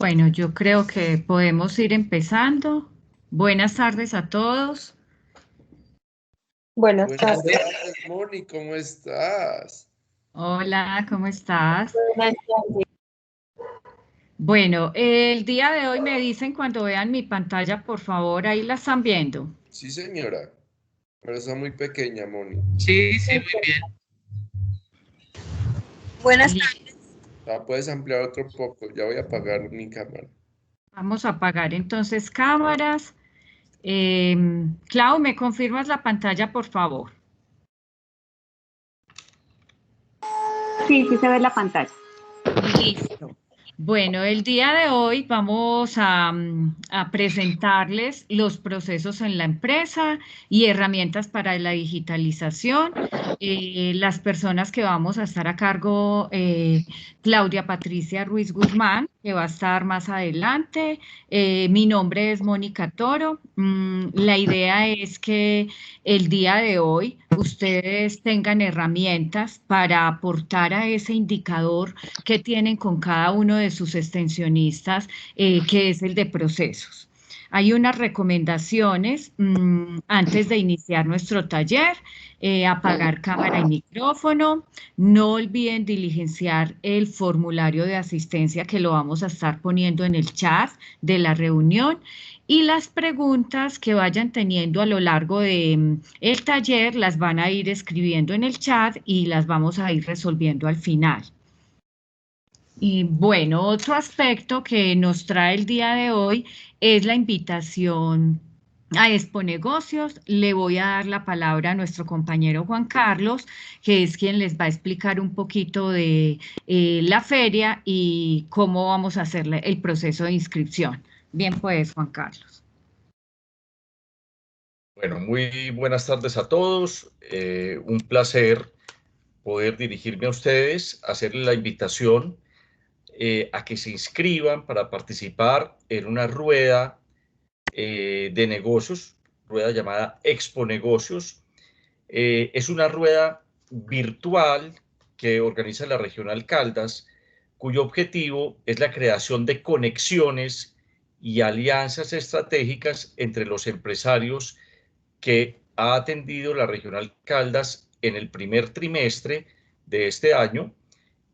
Bueno, yo creo que podemos ir empezando. Buenas tardes a todos. Buenas Buenas tardes. tardes, Moni, ¿cómo estás? Hola, ¿cómo estás? Buenas tardes. Bueno, el día de hoy me dicen cuando vean mi pantalla, por favor, ahí la están viendo. Sí, señora, pero está muy pequeña, Moni. Sí, sí, muy bien. Buenas Listo. tardes. La puedes ampliar otro poco, ya voy a apagar mi cámara. Vamos a apagar entonces cámaras. Clau, ¿me confirmas la pantalla, por favor? Sí, sí se ve la pantalla. Listo. Bueno, el día de hoy vamos a presentarles los procesos en la empresa y herramientas para la digitalización. Las personas que vamos a estar a cargo, Claudia Patricia Ruiz Guzmán, que va a estar más adelante. Mi nombre es Mónica Toro. La idea es que el día de hoy ustedes tengan herramientas para aportar a ese indicador que tienen con cada uno de sus extensionistas, que es el de procesos. Hay unas recomendaciones antes de iniciar nuestro taller: apagar cámara y micrófono. No olviden diligenciar el formulario de asistencia que lo vamos a estar poniendo en el chat de la reunión, y las preguntas que vayan teniendo a lo largo de el taller las van a ir escribiendo en el chat y las vamos a ir resolviendo al final. Y bueno, otro aspecto que nos trae el día de hoy es la invitación a Expo Negocios. Le voy a dar la palabra a nuestro compañero Juan Carlos, que es quien les va a explicar un poquito de la feria y cómo vamos a hacer el proceso de inscripción. Bien, pues, Juan Carlos. Bueno, muy buenas tardes a todos. Un placer poder dirigirme a ustedes, hacerles la invitación a que se inscriban para participar en una rueda de negocios, rueda llamada Expo Negocios. Es una rueda virtual que organiza la Regional Caldas, cuyo objetivo es la creación de conexiones y alianzas estratégicas entre los empresarios que ha atendido la Regional Caldas en el primer trimestre de este año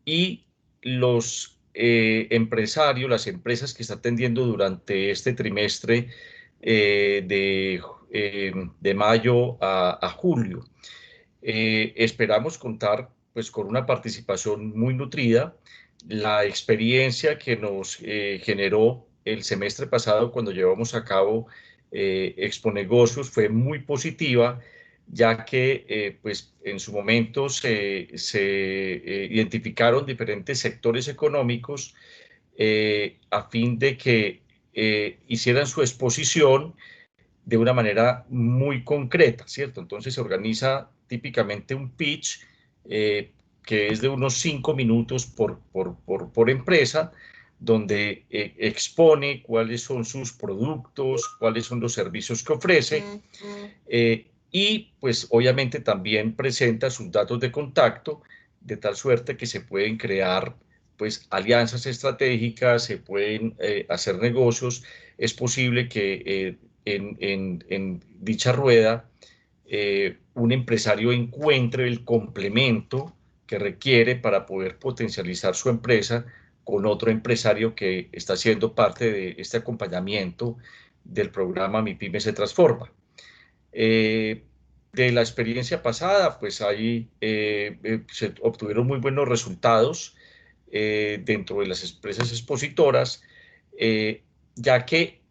y los empresarios, las empresas que está atendiendo durante este trimestre de mayo a julio. Esperamos contar pues con una participación muy nutrida. La experiencia que nos generó el semestre pasado cuando llevamos a cabo Expo Negocios fue muy positiva, ya que pues en su momento se identificaron diferentes sectores económicos a fin de que hicieran su exposición de una manera muy concreta, ¿cierto? Entonces se organiza típicamente un pitch que es de unos 5 minutos por empresa, donde expone cuáles son sus productos, cuáles son los servicios que ofrece, y pues obviamente también presenta sus datos de contacto, de tal suerte que se pueden crear pues alianzas estratégicas, se pueden hacer negocios. Es posible que en dicha rueda un empresario encuentre el complemento que requiere para poder potencializar su empresa con otro empresario que está siendo parte de este acompañamiento del programa Mi Pyme se Transforma. De la experiencia pasada, pues ahí se obtuvieron muy buenos resultados dentro de las empresas expositoras, ya que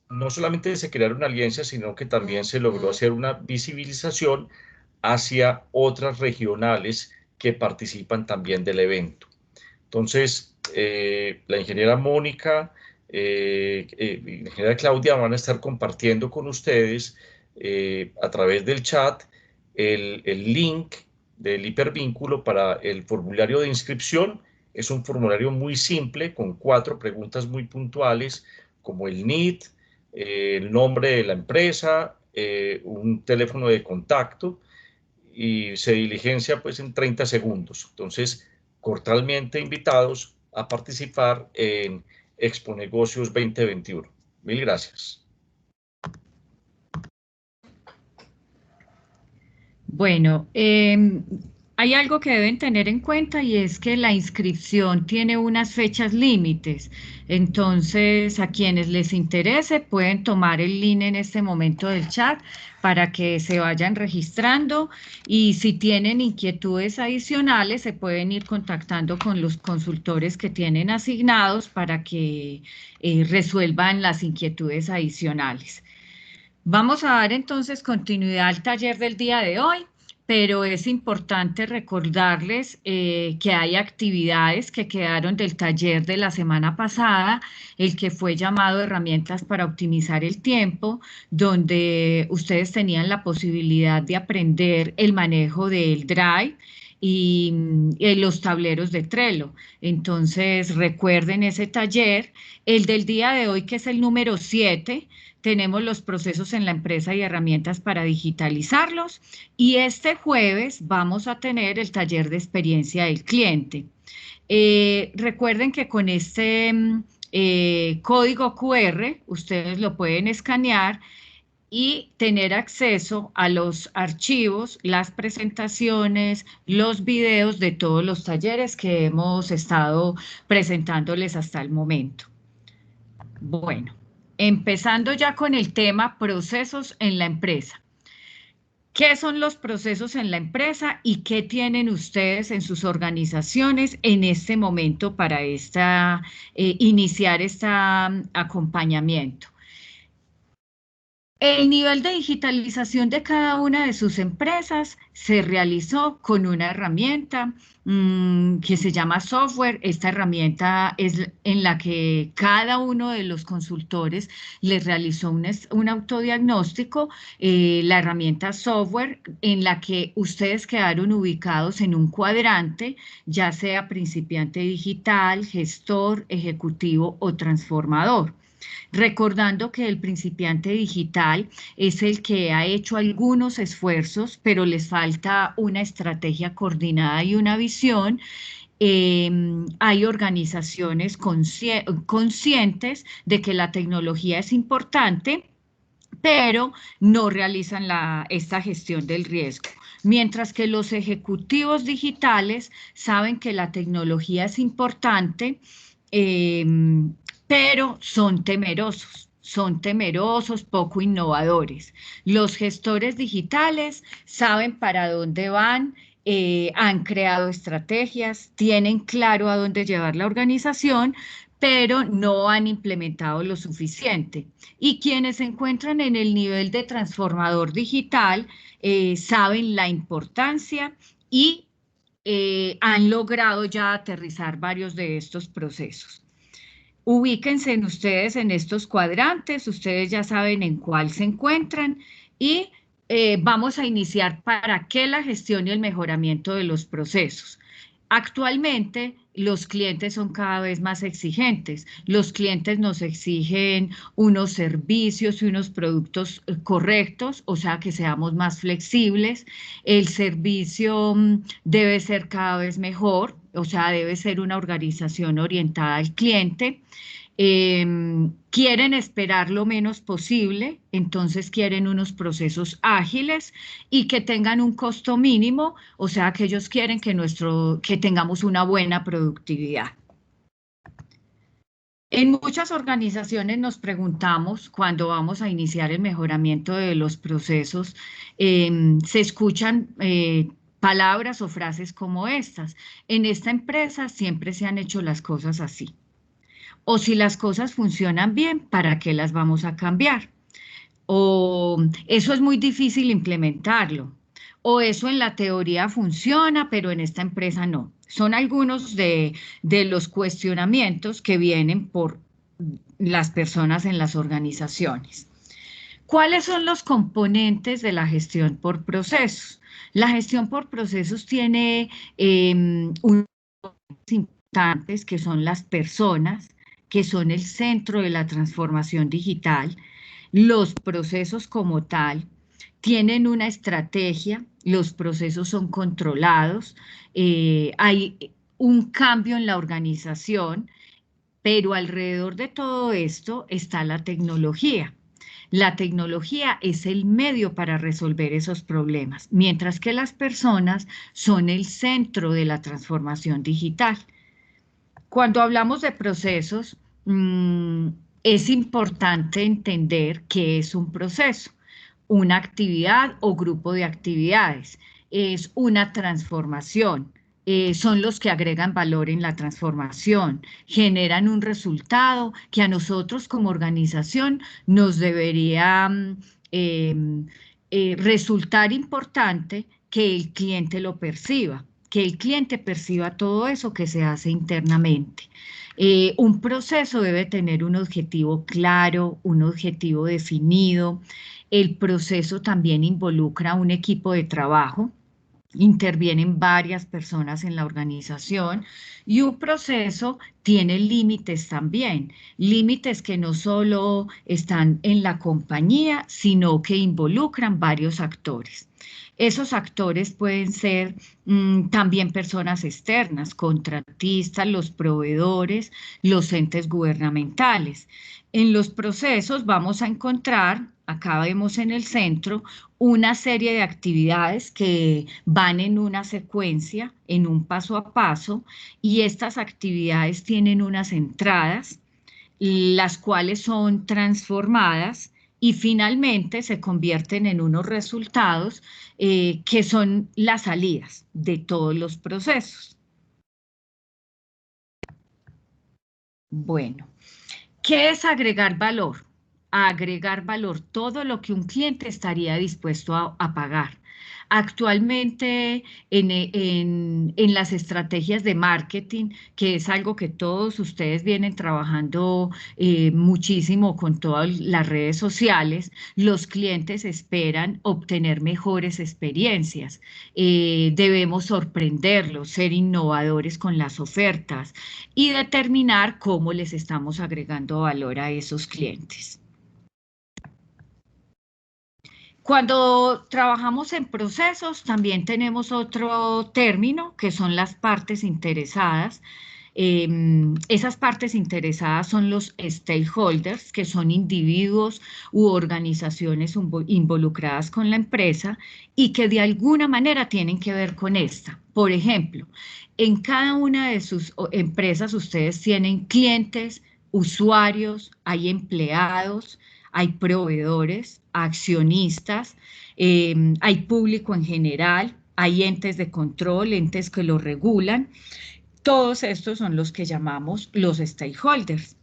no solamente se crearon alianzas, sino que también se logró hacer una visibilización hacia otras regionales que participan también del evento. Entonces, la ingeniera Mónica y la ingeniera Claudia van a estar compartiendo con ustedes a través del chat el link del hipervínculo para el formulario de inscripción. Es un formulario muy simple con 4 preguntas muy puntuales, como el NID, el nombre de la empresa, un teléfono de contacto, y se diligencia pues en 30 segundos. Entonces, cordialmente invitados a participar en Exponegocios 2021. Mil gracias. Bueno, hay algo que deben tener en cuenta y es que la inscripción tiene unas fechas límites. Entonces, a quienes les interese pueden tomar el link en este momento del chat para que se vayan registrando y si tienen inquietudes adicionales se pueden ir contactando con los consultores que tienen asignados para que resuelvan las inquietudes adicionales. Vamos a dar entonces continuidad al taller del día de hoy, pero es importante recordarles que hay actividades que quedaron del taller de la semana pasada, el que fue llamado Herramientas para optimizar el tiempo, donde ustedes tenían la posibilidad de aprender el manejo del Drive y los tableros de Trello. Entonces, recuerden ese taller. El del día de hoy, que es el número 7, tenemos los procesos en la empresa y herramientas para digitalizarlos. Y este jueves vamos a tener el taller de experiencia del cliente. Recuerden que con este código QR ustedes lo pueden escanear y tener acceso a los archivos, las presentaciones, los videos de todos los talleres que hemos estado presentándoles hasta el momento. Bueno. Empezando ya con el tema procesos en la empresa. ¿Qué son los procesos en la empresa y qué tienen ustedes en sus organizaciones en este momento para iniciar este acompañamiento? El nivel de digitalización de cada una de sus empresas se realizó con una herramienta que se llama software. Esta herramienta es en la que cada uno de los consultores les realizó un autodiagnóstico, la herramienta software en la que ustedes quedaron ubicados en un cuadrante, ya sea principiante digital, gestor, ejecutivo o transformador. Recordando que el principiante digital es el que ha hecho algunos esfuerzos, pero les falta una estrategia coordinada y una visión. Hay organizaciones conscientes de que la tecnología es importante, pero no realizan esta gestión del riesgo. Mientras que los ejecutivos digitales saben que la tecnología es importante, pero son temerosos, poco innovadores. Los gestores digitales saben para dónde van, han creado estrategias, tienen claro a dónde llevar la organización, pero no han implementado lo suficiente. Y quienes se encuentran en el nivel de transformador digital saben la importancia y han logrado ya aterrizar varios de estos procesos. Ubíquense ustedes en estos cuadrantes, ustedes ya saben en cuál se encuentran y vamos a iniciar para qué la gestión y el mejoramiento de los procesos. Actualmente los clientes son cada vez más exigentes, los clientes nos exigen unos servicios y unos productos correctos, o sea que seamos más flexibles, el servicio debe ser cada vez mejor, o sea debe ser una organización orientada al cliente. Quieren esperar lo menos posible, entonces quieren unos procesos ágiles y que tengan un costo mínimo, o sea que ellos quieren que tengamos una buena productividad. En muchas organizaciones nos preguntamos cuando vamos a iniciar el mejoramiento de los procesos, se escuchan palabras o frases como estas: en esta empresa siempre se han hecho las cosas así. O si las cosas funcionan bien, ¿para qué las vamos a cambiar? O eso es muy difícil implementarlo. O eso en la teoría funciona, pero en esta empresa no. Son algunos de los cuestionamientos que vienen por las personas en las organizaciones. ¿Cuáles son los componentes de la gestión por procesos? La gestión por procesos tiene unos importantes que son las personas, que son el centro de la transformación digital. Los procesos como tal tienen una estrategia, los procesos son controlados, hay un cambio en la organización Pero alrededor de todo esto está la tecnología. La tecnología es el medio para resolver esos problemas, mientras que las personas son el centro de la transformación digital. Cuando hablamos de procesos, es importante entender qué es un proceso, una actividad o grupo de actividades. Es una transformación. Son los que agregan valor en la transformación, generan un resultado que a nosotros como organización nos debería resultar importante que el cliente lo perciba, que el cliente perciba todo eso que se hace internamente. Un proceso debe tener un objetivo claro, un objetivo definido. El proceso también involucra un equipo de trabajo. Intervienen varias personas en la organización y un proceso tiene límites también, límites que no solo están en la compañía, sino que involucran varios actores. Esos actores pueden ser también personas externas, contratistas, los proveedores, los entes gubernamentales. En los procesos vamos a encontrar, acá vemos en el centro, una serie de actividades que van en una secuencia, en un paso a paso, y estas actividades tienen unas entradas, las cuales son transformadas y finalmente se convierten en unos resultados que son las salidas de todos los procesos. Bueno, ¿qué es agregar valor? Agregar valor, todo lo que un cliente estaría dispuesto a pagar. Actualmente en las estrategias de marketing, que es algo que todos ustedes vienen trabajando muchísimo con todas las redes sociales, los clientes esperan obtener mejores experiencias. Debemos sorprenderlos, ser innovadores con las ofertas y determinar cómo les estamos agregando valor a esos clientes. Cuando trabajamos en procesos, también tenemos otro término, que son las partes interesadas. Esas partes interesadas son los stakeholders, que son individuos u organizaciones involucradas con la empresa y que de alguna manera tienen que ver con esta. Por ejemplo, en cada una de sus empresas ustedes tienen clientes, usuarios, hay empleados, hay proveedores, accionistas, hay público en general, hay entes de control, entes que lo regulan. Todos estos son los que llamamos los stakeholders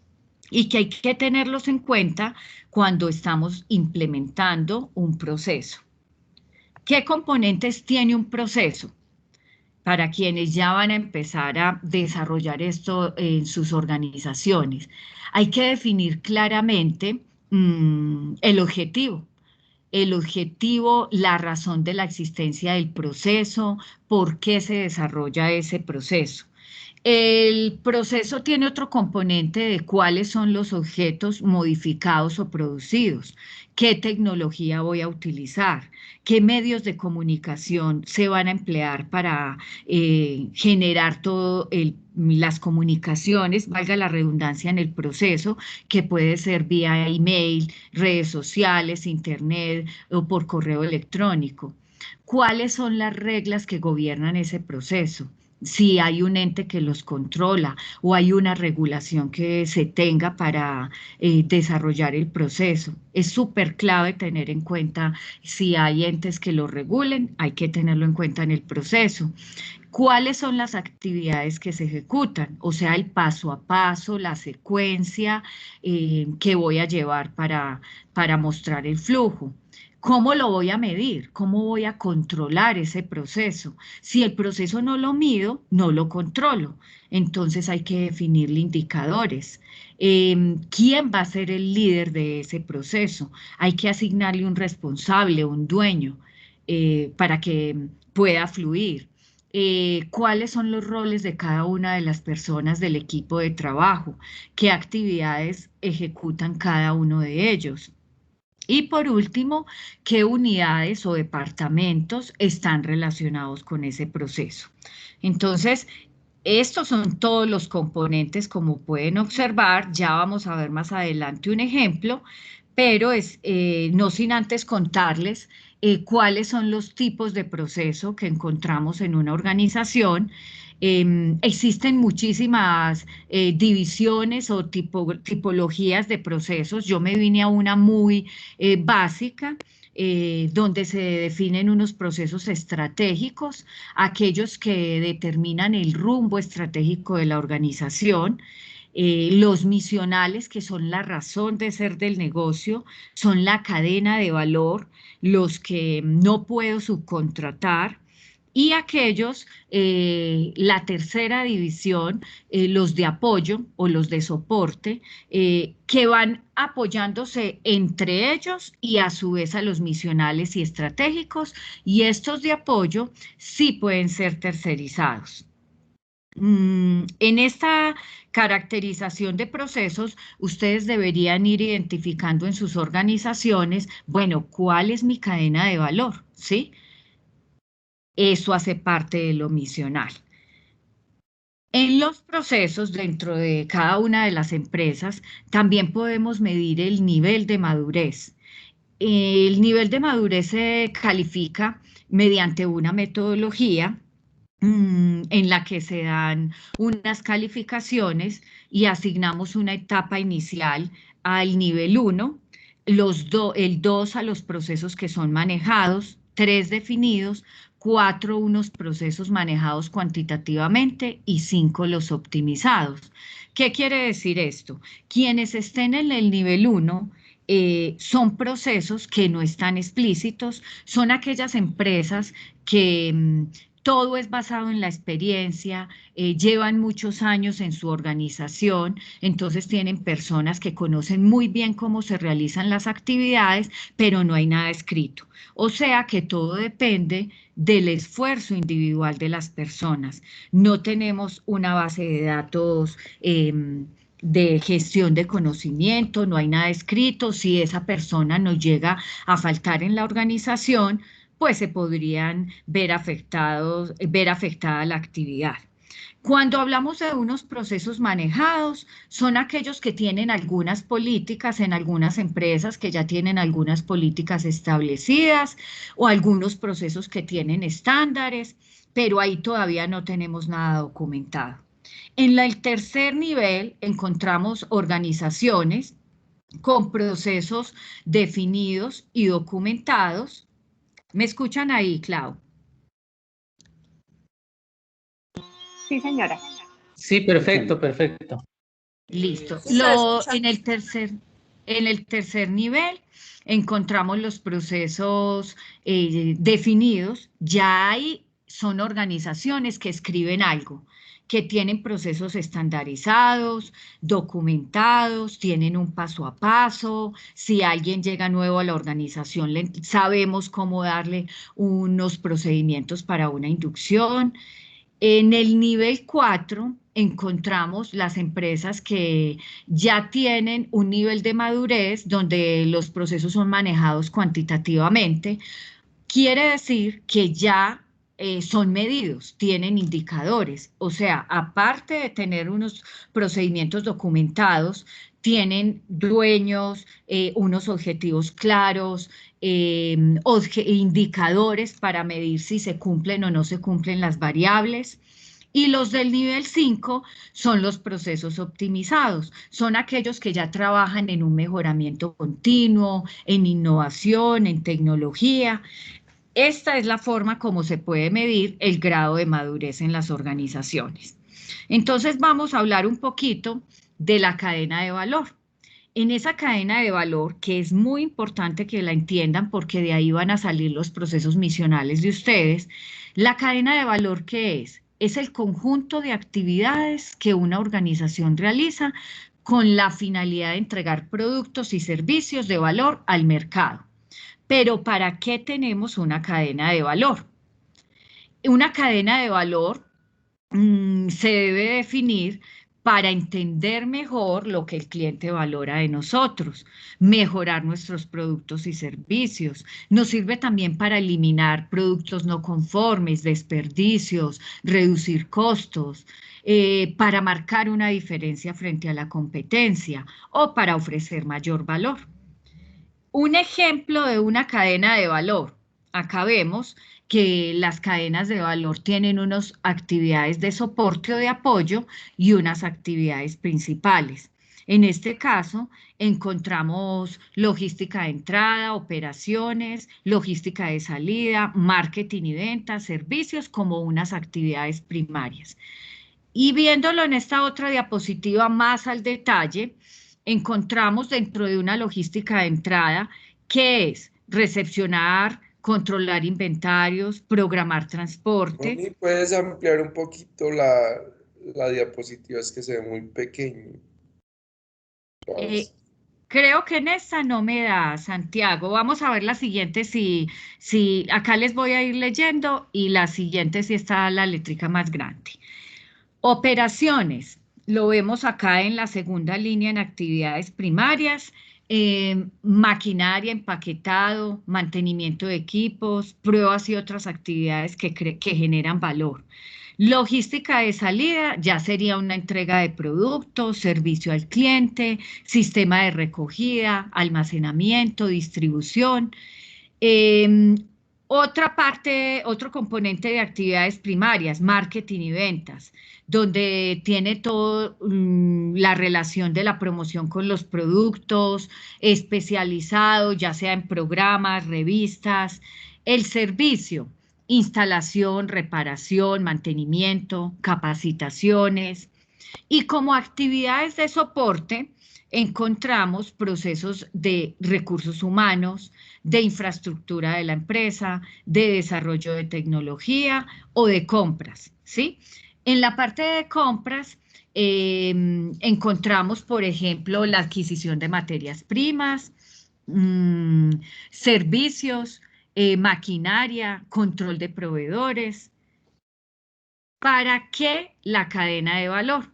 y que hay que tenerlos en cuenta cuando estamos implementando un proceso. ¿Qué componentes tiene un proceso? Para quienes ya van a empezar a desarrollar esto en sus organizaciones, hay que definir claramente el objetivo, la razón de la existencia del proceso, por qué se desarrolla ese proceso. El proceso tiene otro componente de cuáles son los objetos modificados o producidos, qué tecnología voy a utilizar, qué medios de comunicación se van a emplear para generar todas las comunicaciones, valga la redundancia en el proceso, que puede ser vía email, redes sociales, internet o por correo electrónico. ¿Cuáles son las reglas que gobiernan ese proceso? Si hay un ente que los controla o hay una regulación que se tenga para desarrollar el proceso. Es súper clave tener en cuenta si hay entes que lo regulen, hay que tenerlo en cuenta en el proceso. ¿Cuáles son las actividades que se ejecutan? O sea, el paso a paso, la secuencia que voy a llevar para mostrar el flujo. ¿Cómo lo voy a medir? ¿Cómo voy a controlar ese proceso? Si el proceso no lo mido, no lo controlo. Entonces hay que definirle indicadores. ¿Quién va a ser el líder de ese proceso? Hay que asignarle un responsable, un dueño, para que pueda fluir. ¿Cuáles son los roles de cada una de las personas del equipo de trabajo? ¿Qué actividades ejecutan cada uno de ellos? Y por último, ¿qué unidades o departamentos están relacionados con ese proceso? Entonces, Estos son todos los componentes, como pueden observar. Ya vamos a ver más adelante un ejemplo, pero no sin antes contarles cuáles son los tipos de proceso que encontramos en una organización. Existen muchísimas divisiones o tipologías de procesos. Yo me vine a una muy básica, donde se definen unos procesos estratégicos, aquellos que determinan el rumbo estratégico de la organización. Los misionales, que son la razón de ser del negocio, son la cadena de valor, los que no puedo subcontratar. Y aquellos, la tercera división, los de apoyo o los de soporte, que van apoyándose entre ellos y a su vez a los misionales y estratégicos, y estos de apoyo sí pueden ser tercerizados. En esta caracterización de procesos, ustedes deberían ir identificando en sus organizaciones, bueno, ¿cuál es mi cadena de valor? ¿Sí? Eso hace parte de lo misional. En los procesos dentro de cada una de las empresas también podemos medir el nivel de madurez. El nivel de madurez se califica mediante una metodología en la que se dan unas calificaciones y asignamos una etapa inicial al nivel 1, el 2 a los procesos que son manejados, 3 definidos, 4 unos procesos manejados cuantitativamente y 5 los optimizados. ¿Qué quiere decir esto? Quienes estén en el nivel 1 son procesos que no están explícitos, son aquellas empresas que todo es basado en la experiencia, llevan muchos años en su organización, entonces tienen personas que conocen muy bien cómo se realizan las actividades, pero no hay nada escrito. O sea que todo depende del esfuerzo individual de las personas. No tenemos una base de datos de gestión de conocimiento, no hay nada escrito. Si esa persona nos llega a faltar en la organización, pues se podrían ver afectada la actividad. Cuando hablamos de unos procesos manejados, son aquellos que tienen algunas políticas en algunas empresas, que ya tienen algunas políticas establecidas, o algunos procesos que tienen estándares, pero ahí todavía no tenemos nada documentado. En el tercer nivel encontramos organizaciones con procesos definidos y documentados. ¿Me escuchan ahí, Clau? Sí, señora. Sí, perfecto, perfecto. Listo. Sí, se escucha. En el tercer nivel encontramos los procesos definidos. Ya hay, son organizaciones que escriben algo, que tienen procesos estandarizados, documentados, tienen un paso a paso. Si alguien llega nuevo a la organización, sabemos cómo darle unos procedimientos para una inducción. En el nivel 4 encontramos las empresas que ya tienen un nivel de madurez donde los procesos son manejados cuantitativamente. Quiere decir que ya son medidos, tienen indicadores, o sea, aparte de tener unos procedimientos documentados, tienen dueños, unos objetivos claros, indicadores para medir si se cumplen o no se cumplen las variables. Y los del nivel 5 son los procesos optimizados, son aquellos que ya trabajan en un mejoramiento continuo, en innovación, en tecnología. Esta es la forma como se puede medir el grado de madurez en las organizaciones. Entonces vamos a hablar un poquito de la cadena de valor. En esa cadena de valor, que es muy importante que la entiendan porque de ahí van a salir los procesos misionales de ustedes, la cadena de valor, ¿qué es? Es el conjunto de actividades que una organización realiza con la finalidad de entregar productos y servicios de valor al mercado. Pero ¿para qué tenemos una cadena de valor? Una cadena de valor se debe definir para entender mejor lo que el cliente valora de nosotros, mejorar nuestros productos y servicios. Nos sirve también para eliminar productos no conformes, desperdicios, reducir costos, para marcar una diferencia frente a la competencia o para ofrecer mayor valor. Un ejemplo de una cadena de valor. Acá vemos que las cadenas de valor tienen unas actividades de soporte o de apoyo y unas actividades principales. En este caso, encontramos logística de entrada, operaciones, logística de salida, marketing y ventas, servicios como unas actividades primarias. Y viéndolo en esta otra diapositiva más al detalle, encontramos dentro de una logística de entrada que es recepcionar, controlar inventarios, programar transporte. Moni, ¿puedes ampliar un poquito la diapositiva? Es que se ve muy pequeño. Creo que en esta no me da, Santiago. Vamos a ver la siguiente, si acá les voy a ir leyendo y la siguiente sí está la letrica más grande. Operaciones, lo vemos acá en la segunda línea en actividades primarias, maquinaria, empaquetado, mantenimiento de equipos, pruebas y otras actividades que generan valor. Logística de salida ya sería una entrega de productos, servicio al cliente, sistema de recogida, almacenamiento, distribución. Otra parte, otro componente de actividades primarias, marketing y ventas, donde tiene todo la relación de la promoción con los productos, especializado, ya sea en programas, revistas, el servicio, instalación, reparación, mantenimiento, capacitaciones, y como actividades de soporte encontramos procesos de recursos humanos, de infraestructura de la empresa, de desarrollo de tecnología o de compras, ¿sí? En la parte de compras encontramos, por ejemplo, la adquisición de materias primas, servicios, maquinaria, control de proveedores. ¿Para qué la cadena de valor?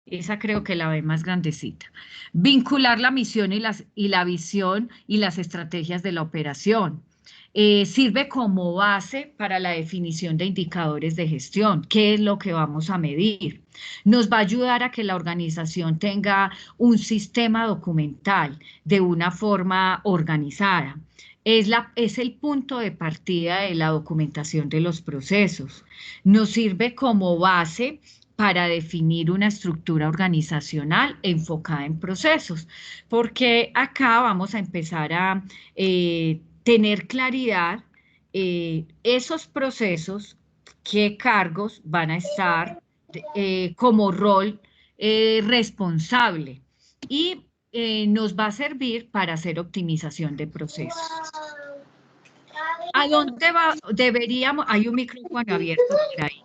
Esa creo que la ve más grandecita. Vincular la misión y la visión y las estrategias de la operación. Sirve como base para la definición de indicadores de gestión. ¿Qué es lo que vamos a medir? Nos va a ayudar a que la organización tenga un sistema documental de una forma organizada. Es el punto de partida de la documentación de los procesos. Nos sirve como base para definir una estructura organizacional enfocada en procesos, porque acá vamos a empezar a tener claridad esos procesos, qué cargos van a estar como rol responsable y nos va a servir para hacer optimización de procesos. ¿A dónde deberíamos? Hay un micrófono abierto por ahí.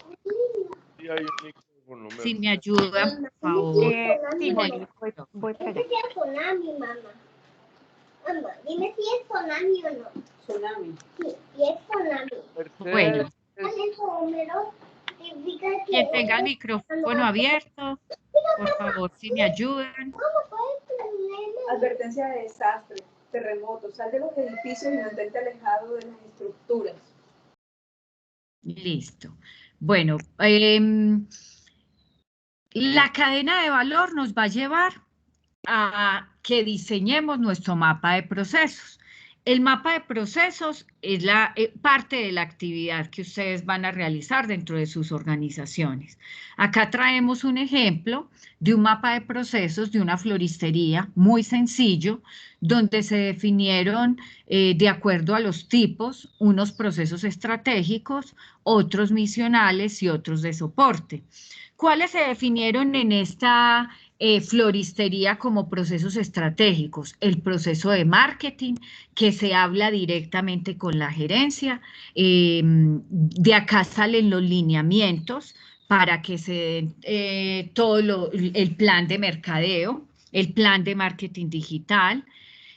Sí, hay un micrófono, Si me ayudan, por favor. Sí, Moni, voy para allá. ¿Qué es tsunami, mamá? Mamá, dime si es tsunami o no. Tsunami. Sí, y es tsunami. Bueno, ¿Cuál es su número? Significa que quien tenga el micrófono abierto, por favor, si me ayudan. Advertencia de desastre, terremotos, sal de los edificios y mantente alejado de las estructuras. Listo. Bueno, la cadena de valor nos va a llevar a que diseñemos nuestro mapa de procesos. El mapa de procesos es parte de la actividad que ustedes van a realizar dentro de sus organizaciones. Acá traemos un ejemplo de un mapa de procesos de una floristería muy sencillo, donde se definieron de acuerdo a los tipos, unos procesos estratégicos, otros misionales y otros de soporte. ¿Cuáles se definieron en esta floristería como procesos estratégicos? El proceso de marketing, que se habla directamente con la gerencia. De acá salen los lineamientos para que se den el plan de mercadeo, el plan de marketing digital.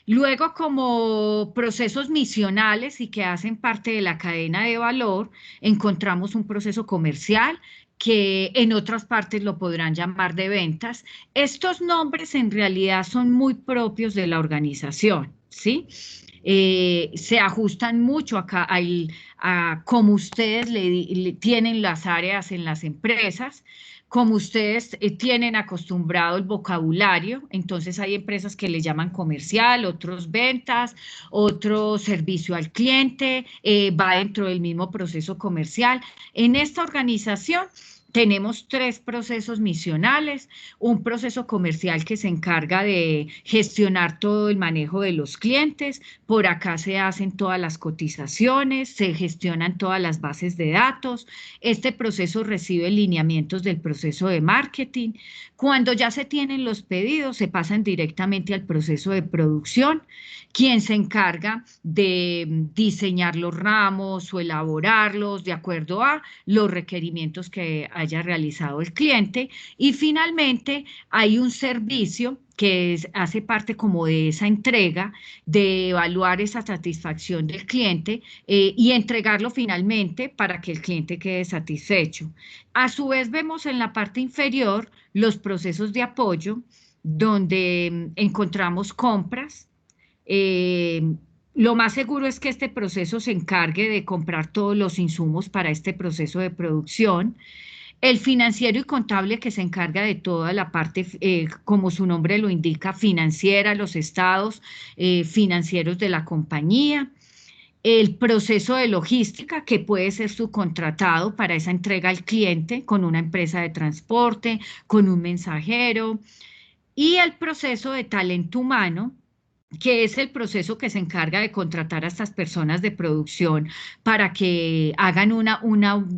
Luego, como procesos misionales y que hacen parte de la cadena de valor, encontramos un proceso comercial que en otras partes lo podrán llamar de ventas. Estos nombres en realidad son muy propios de la organización, ¿sí? Se ajustan mucho acá a cómo ustedes tienen las áreas en las empresas, como ustedes tienen acostumbrado el vocabulario. Entonces hay empresas que le llaman comercial, otros ventas, otro servicio al cliente, va dentro del mismo proceso comercial. En esta organización tenemos 3 procesos misionales, un proceso comercial que se encarga de gestionar todo el manejo de los clientes, por acá se hacen todas las cotizaciones, se gestionan todas las bases de datos, este proceso recibe lineamientos del proceso de marketing. Cuando ya se tienen los pedidos, se pasan directamente al proceso de producción, quien se encarga de diseñar los ramos o elaborarlos de acuerdo a los requerimientos que haya realizado el cliente. Y finalmente hay un servicio que hace parte como de esa entrega, de evaluar esa satisfacción del cliente y entregarlo finalmente para que el cliente quede satisfecho. A su vez vemos en la parte inferior los procesos de apoyo, donde encontramos compras. Lo más seguro es que este proceso se encargue de comprar todos los insumos para este proceso de producción. El financiero y contable, que se encarga de toda la parte, como su nombre lo indica, financiera, los estados financieros de la compañía. El proceso de logística, que puede ser subcontratado para esa entrega al cliente con una empresa de transporte, con un mensajero. Y el proceso de talento humano, que es el proceso que se encarga de contratar a estas personas de producción para que hagan una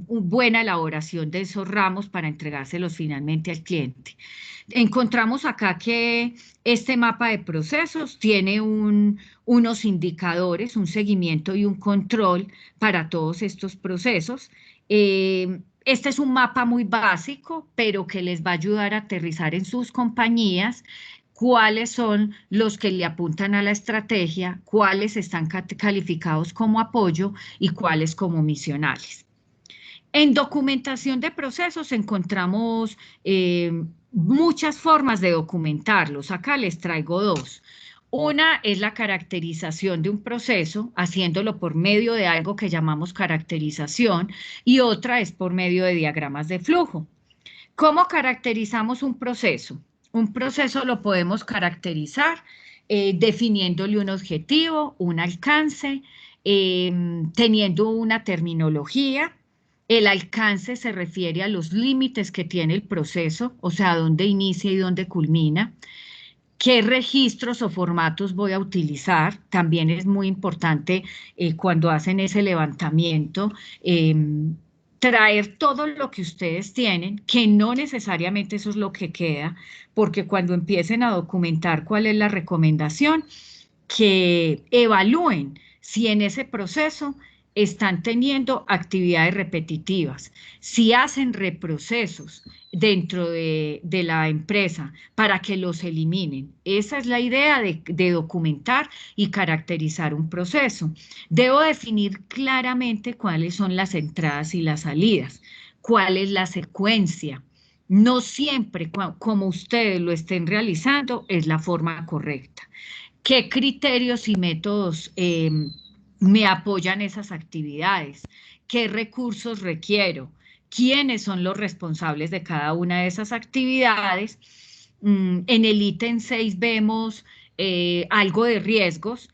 buena elaboración de esos ramos para entregárselos finalmente al cliente. Encontramos acá que este mapa de procesos tiene unos indicadores, un seguimiento y un control para todos estos procesos. Este es un mapa muy básico, pero que les va a ayudar a aterrizar en sus compañías cuáles son los que le apuntan a la estrategia, cuáles están calificados como apoyo y cuáles como misionales. En documentación de procesos encontramos muchas formas de documentarlos. Acá les traigo 2. Una es la caracterización de un proceso, haciéndolo por medio de algo que llamamos caracterización, y otra es por medio de diagramas de flujo. ¿Cómo caracterizamos un proceso? Un proceso lo podemos caracterizar definiéndole un objetivo, un alcance, teniendo una terminología. El alcance se refiere a los límites que tiene el proceso, o sea, dónde inicia y dónde culmina. ¿Qué registros o formatos voy a utilizar? También es muy importante cuando hacen ese levantamiento, traer todo lo que ustedes tienen, que no necesariamente eso es lo que queda, porque cuando empiecen a documentar cuál es la recomendación, que evalúen si en ese proceso están teniendo actividades repetitivas, si hacen reprocesos dentro de la empresa para que los eliminen. Esa es la idea de documentar y caracterizar un proceso. Debo definir claramente cuáles son las entradas y las salidas, cuál es la secuencia. No siempre, como ustedes lo estén realizando, es la forma correcta. ¿Qué criterios y métodos me apoyan esas actividades? ¿Qué recursos requiero? ¿Quiénes son los responsables de cada una de esas actividades? En el ítem 6 vemos algo de riesgos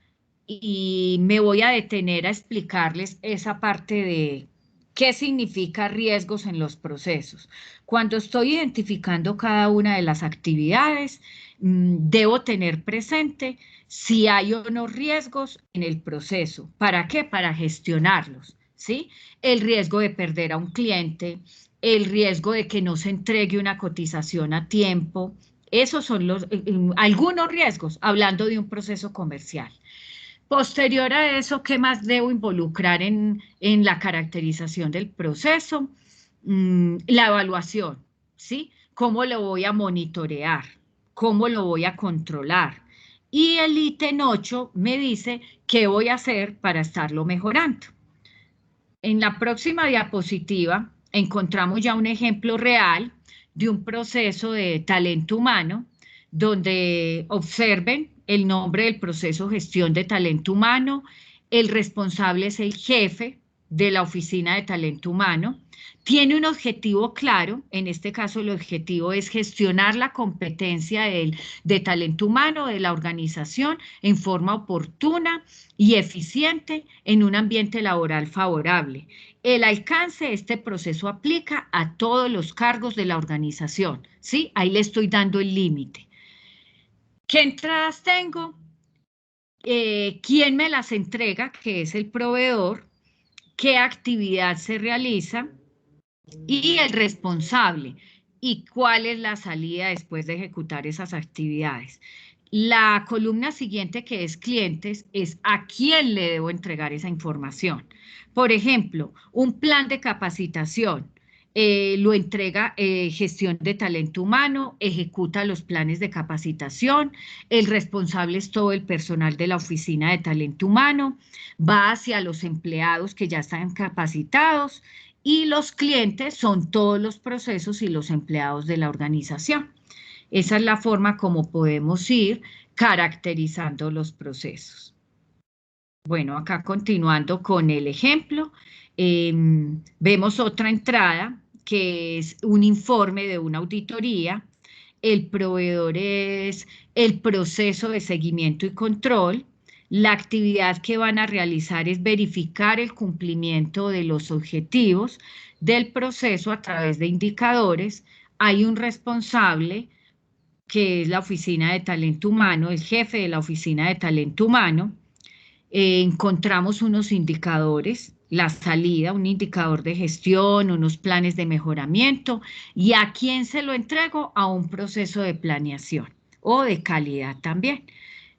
y me voy a detener a explicarles esa parte de qué significa riesgos en los procesos. Cuando estoy identificando cada una de las actividades, debo tener presente si hay o no riesgos en el proceso. ¿Para qué? Para gestionarlos, ¿sí? El riesgo de perder a un cliente, el riesgo de que no se entregue una cotización a tiempo. Esos son algunos riesgos, hablando de un proceso comercial. Posterior a eso, ¿qué más debo involucrar en la caracterización del proceso? La evaluación, ¿sí? ¿Cómo lo voy a monitorear? ¿Cómo lo voy a controlar? Y el ítem 8 me dice qué voy a hacer para estarlo mejorando. En la próxima diapositiva encontramos ya un ejemplo real de un proceso de talento humano, donde observen el nombre del proceso gestión de talento humano, el responsable es el jefe de la oficina de talento humano, tiene un objetivo claro, en este caso el objetivo es gestionar la competencia de talento humano de la organización en forma oportuna y eficiente en un ambiente laboral favorable. El alcance de este proceso aplica a todos los cargos de la organización, ¿sí? Ahí le estoy dando el límite. ¿Qué entradas tengo? ¿Quién me las entrega? Que es el proveedor. ¿Qué actividad se realiza? Y el responsable. ¿Y cuál es la salida después de ejecutar esas actividades? La columna siguiente, que es clientes, es a quién le debo entregar esa información. Por ejemplo, un plan de capacitación lo entrega gestión de talento humano, ejecuta los planes de capacitación, el responsable es todo el personal de la oficina de talento humano, va hacia los empleados que ya están capacitados y los clientes son todos los procesos y los empleados de la organización. Esa es la forma como podemos ir caracterizando los procesos. Bueno, acá continuando con el ejemplo, vemos otra entrada que es un informe de una auditoría. El proveedor es el proceso de seguimiento y control. La actividad que van a realizar es verificar el cumplimiento de los objetivos del proceso a través de indicadores. Hay un responsable que es la oficina de talento humano, el jefe de la oficina de talento humano. Encontramos unos indicadores, la salida, un indicador de gestión, unos planes de mejoramiento, y a quién se lo entrego, a un proceso de planeación o de calidad también.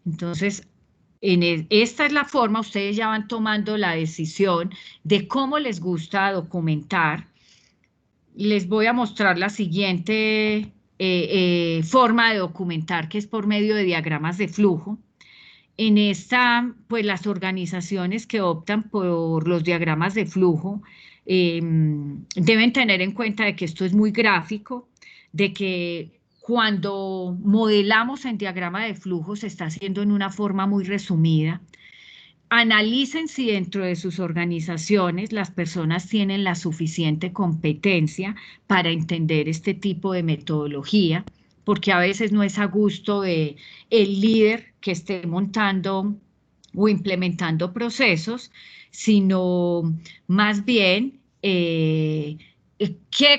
Entonces, esta es la forma, ustedes ya van tomando la decisión de cómo les gusta documentar. Les voy a mostrar la siguiente forma de documentar, que es por medio de diagramas de flujo. En esta, pues las organizaciones que optan por los diagramas de flujo deben tener en cuenta de que esto es muy gráfico, de que cuando modelamos en diagrama de flujo se está haciendo en una forma muy resumida. Analicen si dentro de sus organizaciones las personas tienen la suficiente competencia para entender este tipo de metodología, porque a veces no es a gusto de el líder que esté montando o implementando procesos, sino más bien qué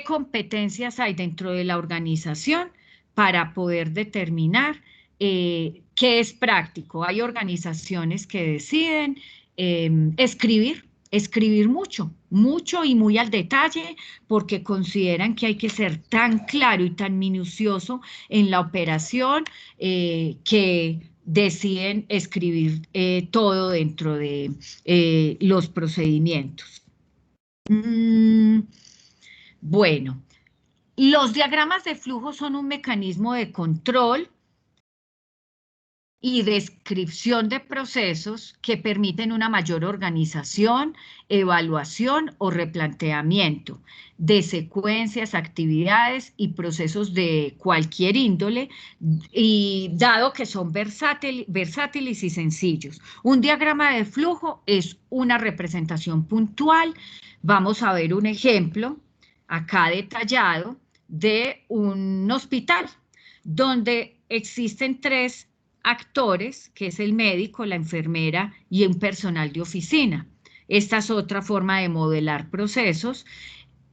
competencias hay dentro de la organización para poder determinar qué es práctico. Hay organizaciones que deciden escribir mucho y muy al detalle, porque consideran que hay que ser tan claro y tan minucioso en la operación que deciden escribir todo dentro de los procedimientos. Bueno, los diagramas de flujo son un mecanismo de control y descripción de procesos que permiten una mayor organización, evaluación o replanteamiento de secuencias, actividades y procesos de cualquier índole, y dado que son versátiles y sencillos. Un diagrama de flujo es una representación puntual. Vamos a ver un ejemplo acá detallado de un hospital donde existen 3 actores, que es el médico, la enfermera y un personal de oficina. Esta es otra forma de modelar procesos.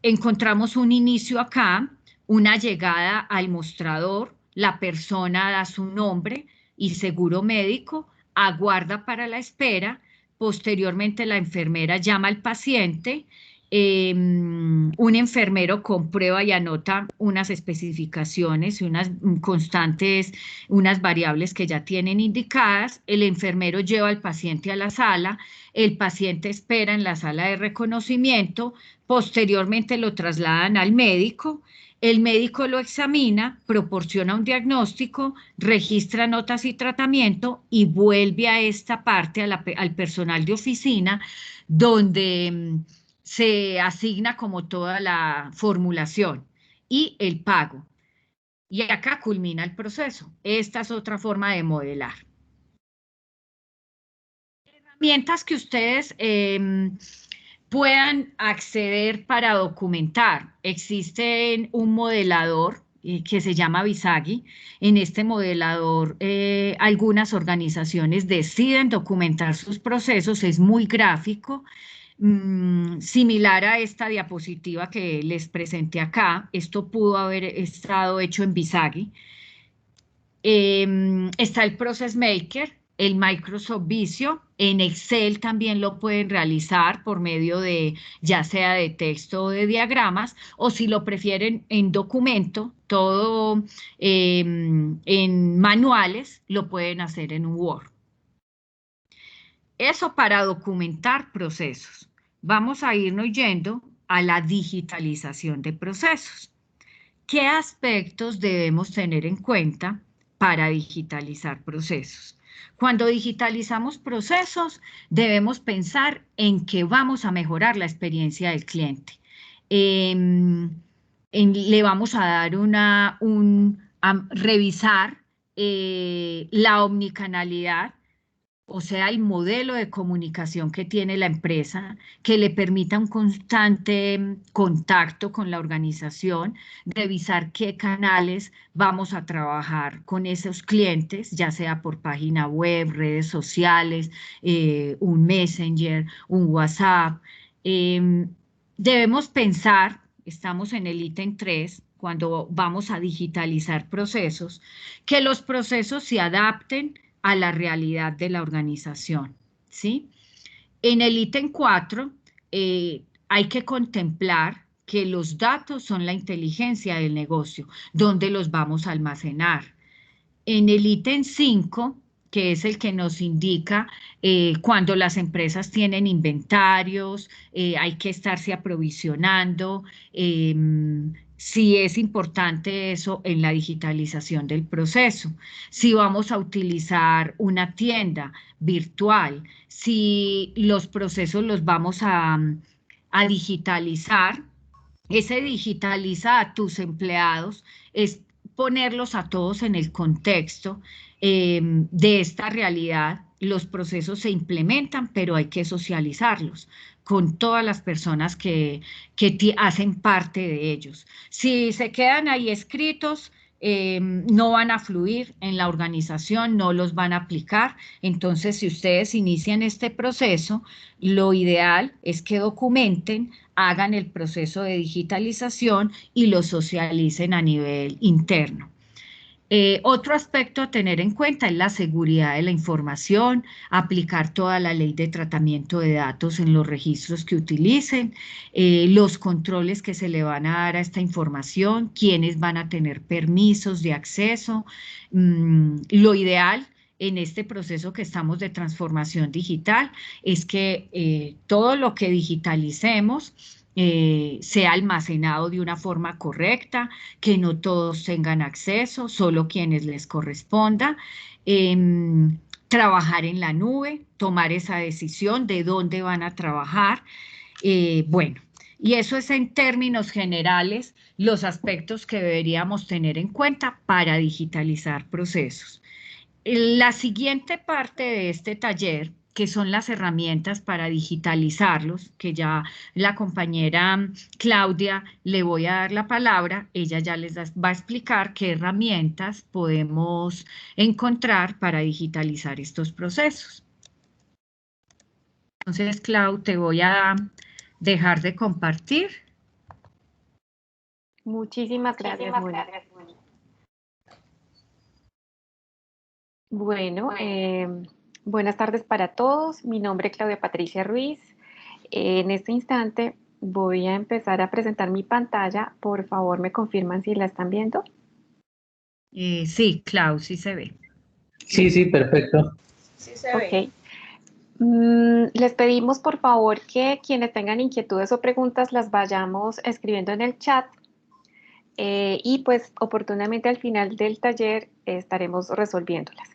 Encontramos un inicio acá, una llegada al mostrador, la persona da su nombre y seguro médico, aguarda para la espera, posteriormente la enfermera llama al paciente, un enfermero comprueba y anota unas especificaciones y unas constantes, unas variables que ya tienen indicadas. El enfermero lleva al paciente a la sala, el paciente espera en la sala de reconocimiento, posteriormente lo trasladan al médico, el médico lo examina, proporciona un diagnóstico, registra notas y tratamiento y vuelve a esta parte al personal de oficina donde se asigna como toda la formulación y el pago. Y acá culmina el proceso. Esta es otra forma de modelar. Herramientas que ustedes puedan acceder para documentar. Existe un modelador que se llama Visagi. En este modelador algunas organizaciones deciden documentar sus procesos, es muy gráfico, similar a esta diapositiva que les presenté acá. Esto pudo haber estado hecho en Visagi. Está el Process Maker, el Microsoft Visio, en Excel también lo pueden realizar por medio de ya sea de texto o de diagramas, o si lo prefieren en documento, todo en manuales, lo pueden hacer en un Word. Eso para documentar procesos. Vamos a irnos yendo a la digitalización de procesos. ¿Qué aspectos debemos tener en cuenta para digitalizar procesos? Cuando digitalizamos procesos, debemos pensar en que vamos a mejorar la experiencia del cliente. Le vamos a dar a revisar la omnicanalidad, o sea, el modelo de comunicación que tiene la empresa, que le permita un constante contacto con la organización, revisar qué canales vamos a trabajar con esos clientes, ya sea por página web, redes sociales, un Messenger, un WhatsApp. Debemos pensar, estamos en el ítem 3, cuando vamos a digitalizar procesos, que los procesos se adapten a la realidad de la organización, ¿sí? En el ítem 4 hay que contemplar que los datos son la inteligencia del negocio, donde los vamos a almacenar. En el ítem 5, que es el que nos indica cuando las empresas tienen inventarios, hay que estarse aprovisionando, si es importante eso en la digitalización del proceso, si vamos a utilizar una tienda virtual, si los procesos los vamos a digitalizar. Ese digitaliza a tus empleados es ponerlos a todos en el contexto de esta realidad. Los procesos se implementan, pero hay que socializarlos con todas las personas que hacen parte de ellos. Si se quedan ahí escritos, no van a fluir en la organización, no los van a aplicar. Entonces, si ustedes inician este proceso, lo ideal es que documenten, hagan el proceso de digitalización y lo socialicen a nivel interno. Otro aspecto a tener en cuenta es la seguridad de la información, aplicar toda la ley de tratamiento de datos en los registros que utilicen, los controles que se le van a dar a esta información, quiénes van a tener permisos de acceso. Lo ideal en este proceso que estamos de transformación digital es que todo lo que digitalicemos sea almacenado de una forma correcta, que no todos tengan acceso, solo quienes les corresponda, trabajar en la nube, tomar esa decisión de dónde van a trabajar. Bueno, y eso es en términos generales los aspectos que deberíamos tener en cuenta para digitalizar procesos. La siguiente parte de este taller, que son las herramientas para digitalizarlos, que ya la compañera Claudia le voy a dar la palabra, ella ya les va a explicar qué herramientas podemos encontrar para digitalizar estos procesos. Entonces, Clau, te voy a dejar de compartir. Muchísimas gracias, Moni. Bueno, buenas tardes para todos. Mi nombre es Claudia Patricia Ruiz. En este instante voy a empezar a presentar mi pantalla. Por favor, ¿me confirman si la están viendo? Sí, Clau, sí se ve. Sí, perfecto. Sí se ve. Ok. Les pedimos, por favor, que quienes tengan inquietudes o preguntas las vayamos escribiendo en el chat. Y pues oportunamente al final del taller estaremos resolviéndolas.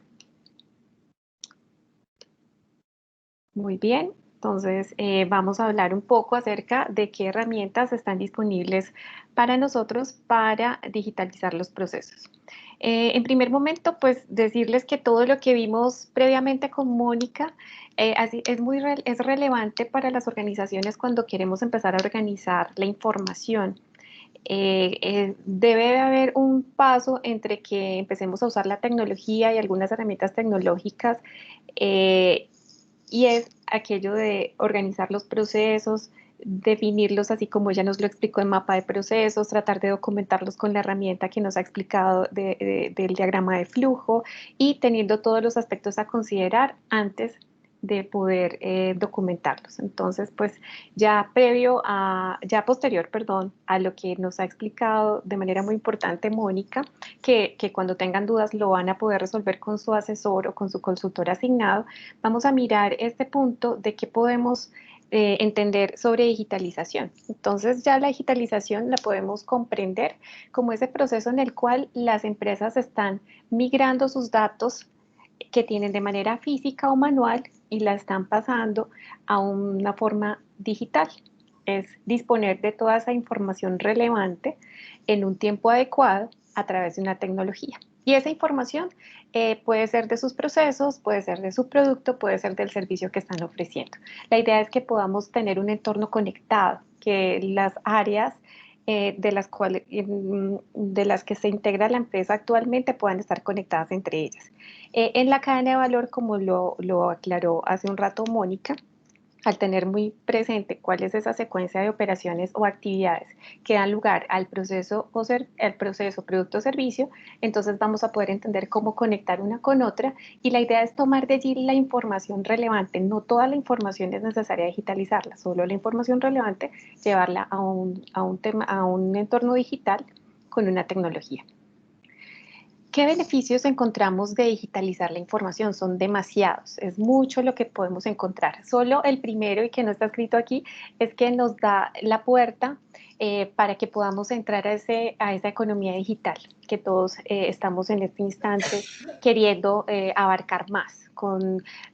Muy bien, Entonces, vamos a hablar un poco acerca de qué herramientas están disponibles para nosotros para digitalizar los procesos. En primer momento, pues decirles que todo lo que vimos previamente con Mónica es relevante para las organizaciones cuando queremos empezar a organizar la información. Debe haber un paso entre que empecemos a usar la tecnología y algunas herramientas tecnológicas y es aquello de organizar los procesos, definirlos así como ella nos lo explicó en mapa de procesos, tratar de documentarlos con la herramienta que nos ha explicado del diagrama de flujo y teniendo todos los aspectos a considerar antes de poder documentarlos. Entonces, pues ya posterior, perdón, a lo que nos ha explicado de manera muy importante Mónica, que cuando tengan dudas lo van a poder resolver con su asesor o con su consultor asignado, vamos a mirar este punto de qué podemos entender sobre digitalización. Entonces ya la digitalización la podemos comprender como ese proceso en el cual las empresas están migrando sus datos que tienen de manera física o manual y la están pasando a una forma digital. Es disponer de toda esa información relevante en un tiempo adecuado a través de una tecnología. Y esa información puede ser de sus procesos, puede ser de su producto, puede ser del servicio que están ofreciendo. La idea es que podamos tener un entorno conectado, que las áreas de las que se integra la empresa actualmente puedan estar conectadas entre ellas. En la cadena de valor, como lo aclaró hace un rato Mónica, al tener muy presente cuál es esa secuencia de operaciones o actividades que dan lugar al proceso producto o servicio, entonces vamos a poder entender cómo conectar una con otra y la idea es tomar de allí la información relevante. No toda la información es necesaria digitalizarla, solo la información relevante llevarla a un entorno digital con una tecnología. ¿Qué beneficios encontramos de digitalizar la información? Son demasiados, es mucho lo que podemos encontrar. Solo el primero, y que no está escrito aquí, es que nos da la puerta para que podamos entrar a esa economía digital, que todos estamos en este instante queriendo abarcar más,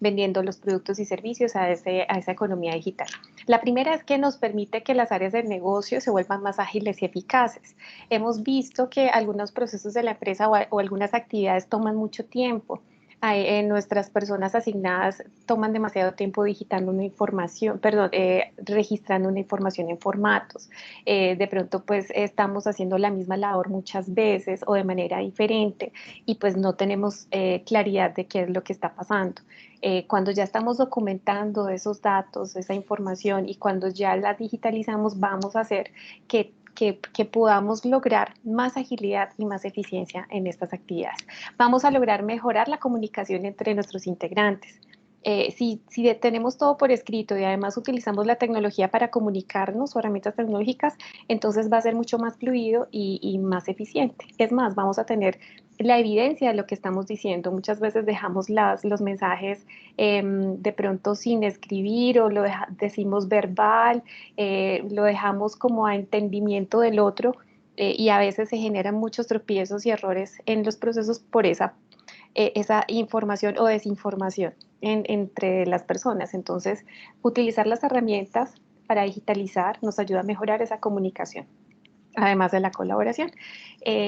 vendiendo los productos y servicios a esa economía digital. La primera es que nos permite que las áreas del negocio se vuelvan más ágiles y eficaces. Hemos visto que algunos procesos de la empresa o algunas actividades toman mucho tiempo. Nuestras personas asignadas toman demasiado tiempo digitando una información, registrando una información en formatos. De pronto, pues estamos haciendo la misma labor muchas veces o de manera diferente y pues no tenemos claridad de qué es lo que está pasando. Cuando ya estamos documentando esos datos, esa información y cuando ya la digitalizamos, vamos a hacer que podamos lograr más agilidad y más eficiencia en estas actividades. Vamos a lograr mejorar la comunicación entre nuestros integrantes. Si tenemos todo por escrito y además utilizamos la tecnología para comunicarnos o herramientas tecnológicas, entonces va a ser mucho más fluido y más eficiente. Es más, vamos a tener la evidencia de lo que estamos diciendo. Muchas veces dejamos los mensajes de pronto sin escribir o decimos verbal, lo dejamos como a entendimiento del otro y a veces se generan muchos tropiezos y errores en los procesos por esa información o desinformación entre las personas. Entonces, utilizar las herramientas para digitalizar nos ayuda a mejorar esa comunicación, además de la colaboración.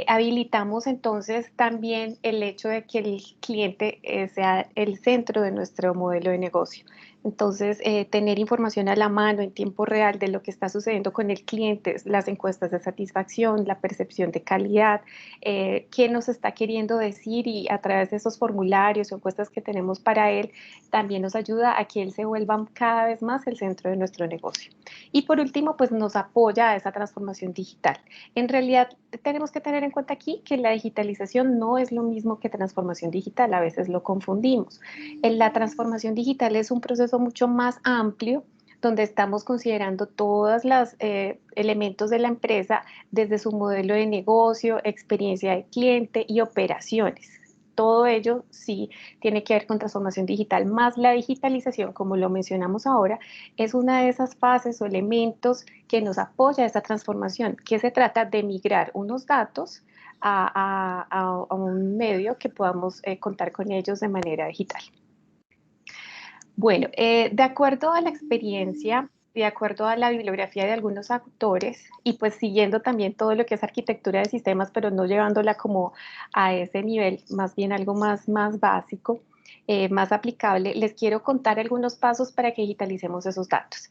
Habilitamos entonces también el hecho de que el cliente sea el centro de nuestro modelo de negocio. Entonces, tener información a la mano en tiempo real de lo que está sucediendo con el cliente, las encuestas de satisfacción, la percepción de calidad, qué nos está queriendo decir y a través de esos formularios o encuestas que tenemos para él, también nos ayuda a que él se vuelva cada vez más el centro de nuestro negocio. Y por último, pues nos apoya a esa transformación digital. En realidad, tenemos que tener en cuenta aquí que la digitalización no es lo mismo que transformación digital, a veces lo confundimos. La transformación digital es un proceso mucho más amplio donde estamos considerando todos los elementos de la empresa desde su modelo de negocio, experiencia de cliente y operaciones. Todo ello sí tiene que ver con transformación digital, más la digitalización, como lo mencionamos ahora, es una de esas fases o elementos que nos apoya a esta transformación, que se trata de migrar unos datos a un medio que podamos contar con ellos de manera digital. Bueno, de acuerdo a la experiencia, de acuerdo a la bibliografía de algunos autores y pues siguiendo también todo lo que es arquitectura de sistemas, pero no llevándola como a ese nivel, más bien algo más básico, más aplicable, les quiero contar algunos pasos para que digitalicemos esos datos.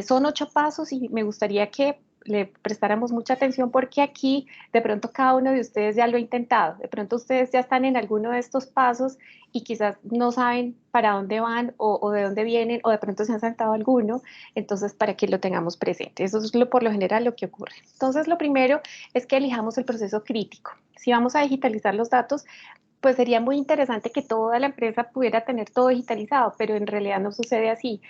Son 8 pasos y me gustaría que le prestáramos mucha atención porque aquí de pronto cada uno de ustedes ya lo ha intentado, de pronto ustedes ya están en alguno de estos pasos y quizás no saben para dónde van o de dónde vienen o de pronto se han saltado alguno, entonces para que lo tengamos presente. Eso es por lo general lo que ocurre. Entonces lo primero es que elijamos el proceso crítico. Si vamos a digitalizar los datos, pues sería muy interesante que toda la empresa pudiera tener todo digitalizado, pero en realidad no sucede así.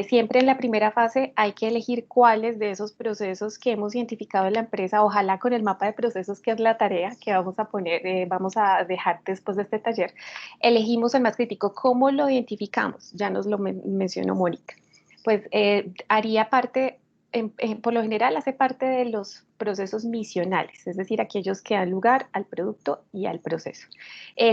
Siempre en la primera fase hay que elegir cuáles de esos procesos que hemos identificado en la empresa, ojalá con el mapa de procesos, que es la tarea que vamos a poner, vamos a dejar después de este taller, elegimos el más crítico. ¿Cómo lo identificamos? Ya nos lo mencionó Mónica. Pues haría parte, por lo general hace parte de los procesos misionales, es decir, aquellos que dan lugar al producto y al proceso.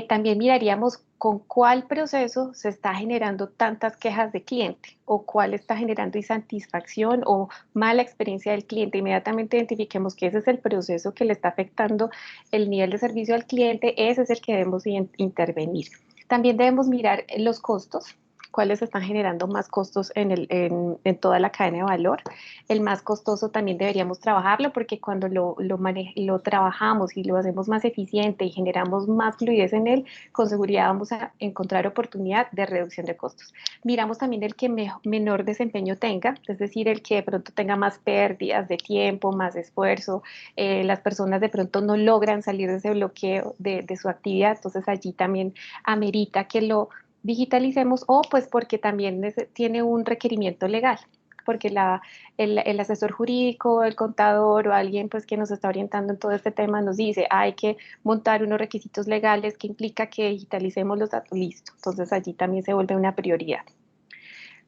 También miraríamos con cuál proceso se está generando tantas quejas de cliente o cuál está generando insatisfacción o mala experiencia del cliente. Inmediatamente identifiquemos que ese es el proceso que le está afectando el nivel de servicio al cliente, ese es el que debemos intervenir. También debemos mirar los costos, cuáles están generando más costos en toda la cadena de valor. El más costoso también deberíamos trabajarlo porque cuando lo trabajamos y lo hacemos más eficiente y generamos más fluidez en él, con seguridad vamos a encontrar oportunidad de reducción de costos. Miramos también el que menor desempeño tenga, es decir, el que de pronto tenga más pérdidas de tiempo, más esfuerzo, las personas de pronto no logran salir de ese bloqueo de su actividad, entonces allí también amerita que lo digitalicemos o pues porque también tiene un requerimiento legal, porque el asesor jurídico, el contador o alguien pues que nos está orientando en todo este tema nos dice hay que montar unos requisitos legales que implica que digitalicemos los datos, listo. Entonces allí también se vuelve una prioridad.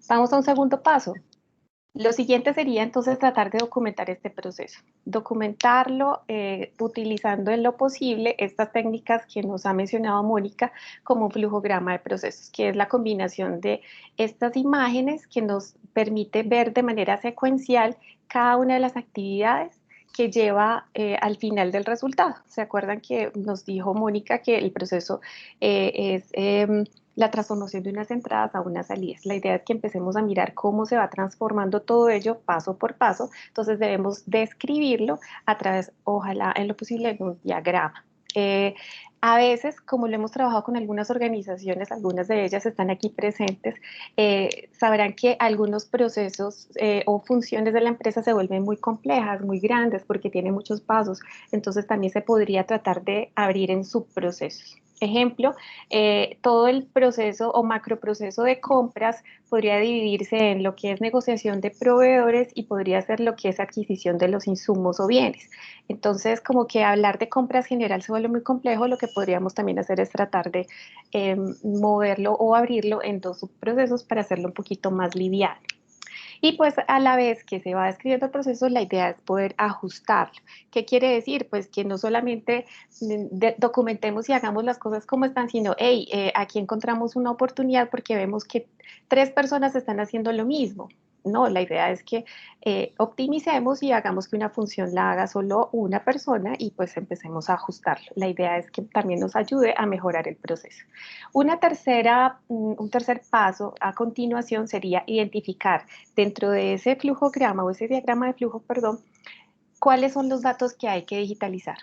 Vamos a un segundo paso. Lo siguiente sería entonces tratar de documentar este proceso, documentarlo utilizando en lo posible estas técnicas que nos ha mencionado Mónica como un flujograma de procesos, que es la combinación de estas imágenes que nos permite ver de manera secuencial cada una de las actividades que lleva al final del resultado. ¿Se acuerdan que nos dijo Mónica que el proceso es la transformación de unas entradas a unas salidas? La idea es que empecemos a mirar cómo se va transformando todo ello paso por paso, entonces debemos describirlo a través, ojalá en lo posible, de un diagrama. A veces, como lo hemos trabajado con algunas organizaciones, algunas de ellas están aquí presentes, sabrán que algunos procesos o funciones de la empresa se vuelven muy complejas, muy grandes, porque tienen muchos pasos, entonces también se podría tratar de abrir en subprocesos. Ejemplo, todo el proceso o macroproceso de compras podría dividirse en lo que es negociación de proveedores y podría ser lo que es adquisición de los insumos o bienes. Entonces, como que hablar de compras general se vuelve muy complejo, lo que podríamos también hacer es tratar de moverlo o abrirlo en 2 subprocesos para hacerlo un poquito más liviano. Y pues a la vez que se va describiendo el proceso, la idea es poder ajustarlo. ¿Qué quiere decir? Pues que no solamente documentemos y hagamos las cosas como están, sino, hey, aquí encontramos una oportunidad porque vemos que 3 personas están haciendo lo mismo. No, la idea es que optimicemos y hagamos que una función la haga solo una persona y pues empecemos a ajustarlo. La idea es que también nos ayude a mejorar el proceso. Un tercer paso a continuación sería identificar dentro de ese flujograma o ese diagrama de flujo, perdón, cuáles son los datos que hay que digitalizar.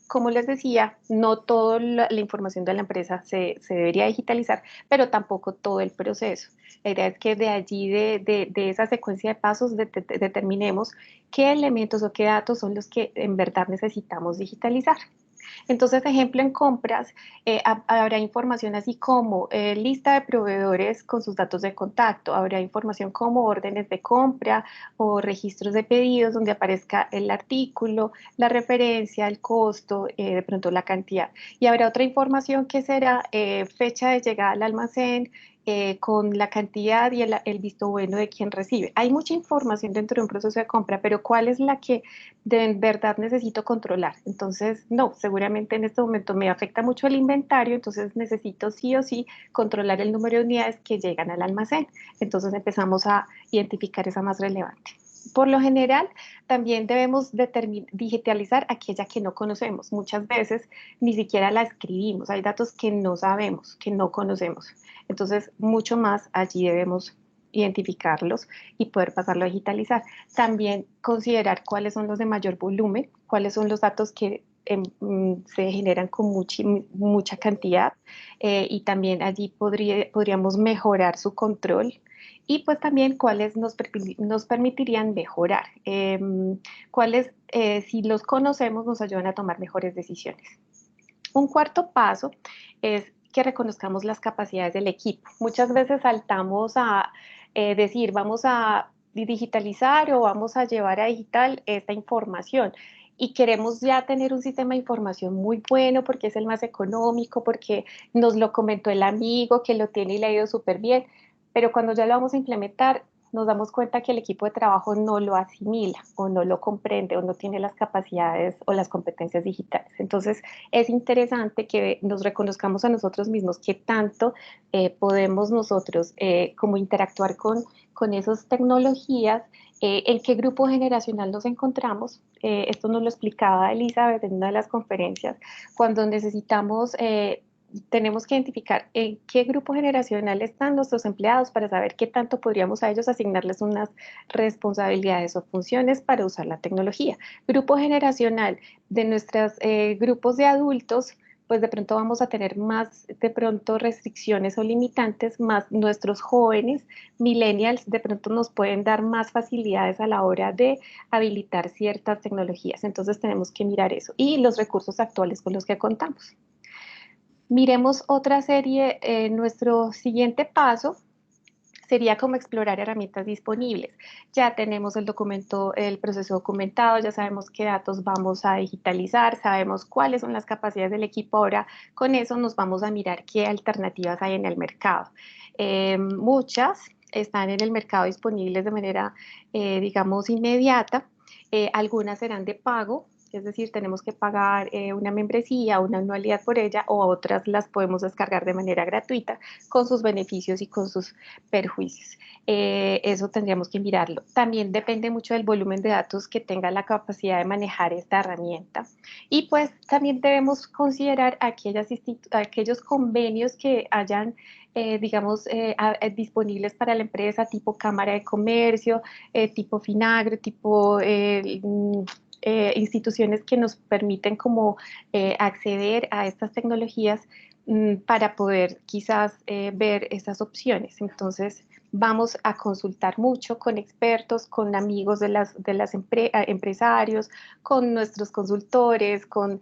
Como les decía, no toda la información de la empresa se debería digitalizar, pero tampoco todo el proceso. La idea es que de allí, de esa secuencia de pasos, determinemos qué elementos o qué datos son los que en verdad necesitamos digitalizar. Entonces, ejemplo, en compras, habrá información así como lista de proveedores con sus datos de contacto, habrá información como órdenes de compra o registros de pedidos donde aparezca el artículo, la referencia, el costo, de pronto la cantidad. Y habrá otra información que será fecha de llegada al almacén, con la cantidad y el visto bueno de quien recibe. Hay mucha información dentro de un proceso de compra, pero ¿cuál es la que de verdad necesito controlar? Entonces, no, seguramente en este momento me afecta mucho el inventario, entonces necesito sí o sí controlar el número de unidades que llegan al almacén. Entonces empezamos a identificar esa más relevante. Por lo general, también debemos digitalizar aquella que no conocemos. Muchas veces ni siquiera la escribimos. Hay datos que no sabemos, que no conocemos. Entonces, mucho más allí debemos identificarlos y poder pasarlo a digitalizar. También considerar cuáles son los de mayor volumen, cuáles son los datos que se generan con mucha cantidad y también allí podríamos mejorar su control y pues también cuáles nos permitirían mejorar, cuáles si los conocemos nos ayudan a tomar mejores decisiones. Un cuarto paso es que reconozcamos las capacidades del equipo. Muchas veces saltamos a decir vamos a digitalizar o vamos a llevar a digital esta información y queremos ya tener un sistema de información muy bueno porque es el más económico, porque nos lo comentó el amigo que lo tiene y le ha ido súper bien, pero cuando ya lo vamos a implementar nos damos cuenta que el equipo de trabajo no lo asimila o no lo comprende o no tiene las capacidades o las competencias digitales. Entonces, es interesante que nos reconozcamos a nosotros mismos qué tanto podemos nosotros como interactuar con esas tecnologías, en qué grupo generacional nos encontramos. Esto nos lo explicaba Elizabeth en una de las conferencias, cuando necesitamos tenemos que identificar en qué grupo generacional están nuestros empleados para saber qué tanto podríamos a ellos asignarles unas responsabilidades o funciones para usar la tecnología. Grupo generacional de nuestros grupos de adultos, pues de pronto vamos a tener más de pronto restricciones o limitantes, más nuestros jóvenes, millennials, de pronto nos pueden dar más facilidades a la hora de habilitar ciertas tecnologías. Entonces tenemos que mirar eso y los recursos actuales con los que contamos. Miremos otra serie, nuestro siguiente paso sería como explorar herramientas disponibles. Ya tenemos el documento, el proceso documentado, ya sabemos qué datos vamos a digitalizar, sabemos cuáles son las capacidades del equipo. Ahora con eso nos vamos a mirar qué alternativas hay en el mercado. Muchas están en el mercado disponibles de manera, digamos, inmediata. Algunas serán de pago, es decir, tenemos que pagar una membresía, una anualidad por ella, o otras las podemos descargar de manera gratuita con sus beneficios y con sus perjuicios. Eso tendríamos que mirarlo. También depende mucho del volumen de datos que tenga la capacidad de manejar esta herramienta. Y pues también debemos considerar aquellos convenios que hayan digamos, disponibles para la empresa, tipo Cámara de Comercio, tipo Finagro, tipo instituciones que nos permiten como acceder a estas tecnologías para poder quizás ver esas opciones. Entonces, vamos a consultar mucho con expertos, con amigos de las empresarios, con nuestros consultores, con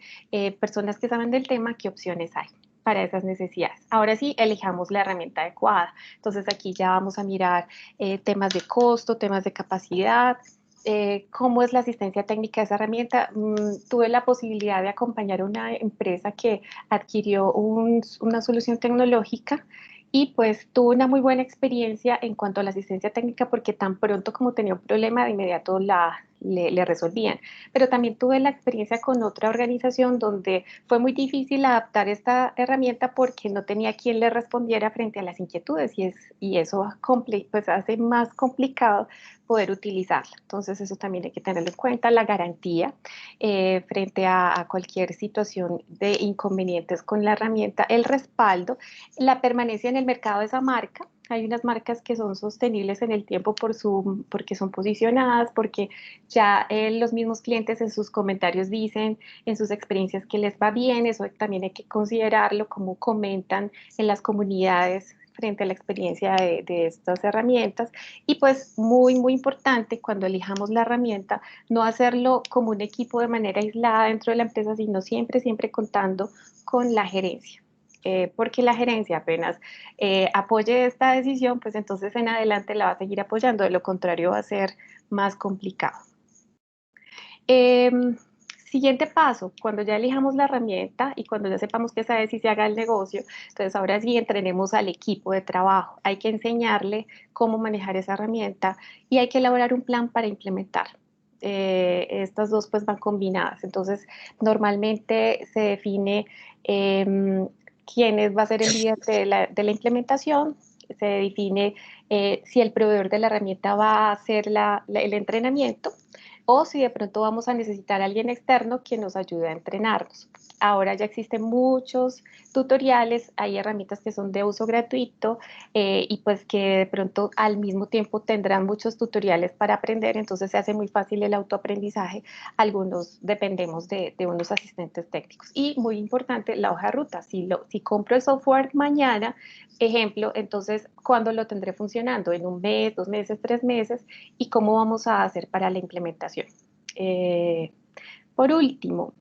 personas que saben del tema, qué opciones hay para esas necesidades. Ahora sí, elijamos la herramienta adecuada. Entonces, aquí ya vamos a mirar temas de costo, temas de capacidad, cómo es la asistencia técnica de esa herramienta. Tuve la posibilidad de acompañar a una empresa que adquirió una solución tecnológica y pues tuve una muy buena experiencia en cuanto a la asistencia técnica porque tan pronto como tenía un problema de inmediato le resolvían. Pero también tuve la experiencia con otra organización donde fue muy difícil adaptar esta herramienta porque no tenía quien le respondiera frente a las inquietudes y eso pues hace más complicado poder utilizarla. Entonces eso también hay que tenerlo en cuenta, la garantía frente a cualquier situación de inconvenientes con la herramienta, el respaldo, la permanencia en el mercado de esa marca. Hay unas marcas que son sostenibles en el tiempo porque son posicionadas, porque ya los mismos clientes en sus comentarios dicen en sus experiencias que les va bien. Eso también hay que considerarlo, como comentan en las comunidades frente a la experiencia de estas herramientas. Y pues muy, muy importante cuando elijamos la herramienta, no hacerlo como un equipo de manera aislada dentro de la empresa, sino siempre, siempre contando con la gerencia. Porque la gerencia apenas apoye esta decisión, pues entonces en adelante la va a seguir apoyando, de lo contrario va a ser más complicado. Siguiente paso, cuando ya elijamos la herramienta y cuando ya sepamos qué sabe si se haga el negocio, entonces ahora sí entrenemos al equipo de trabajo. Hay que enseñarle cómo manejar esa herramienta y hay que elaborar un plan para implementar. Estas dos pues van combinadas. Entonces, normalmente se define quién va a ser el líder de la implementación, se define si el proveedor de la herramienta va a hacer el entrenamiento o si de pronto vamos a necesitar a alguien externo que nos ayude a entrenarnos. Ahora ya existen muchos tutoriales, hay herramientas que son de uso gratuito y pues que de pronto al mismo tiempo tendrán muchos tutoriales para aprender, entonces se hace muy fácil el autoaprendizaje. Algunos dependemos de unos asistentes técnicos. Y muy importante, la hoja de ruta. Si compro el software mañana, ejemplo, entonces, ¿cuándo lo tendré funcionando? ¿En un mes, 2 meses, 3 meses? ¿Y cómo vamos a hacer para la implementación? Por último,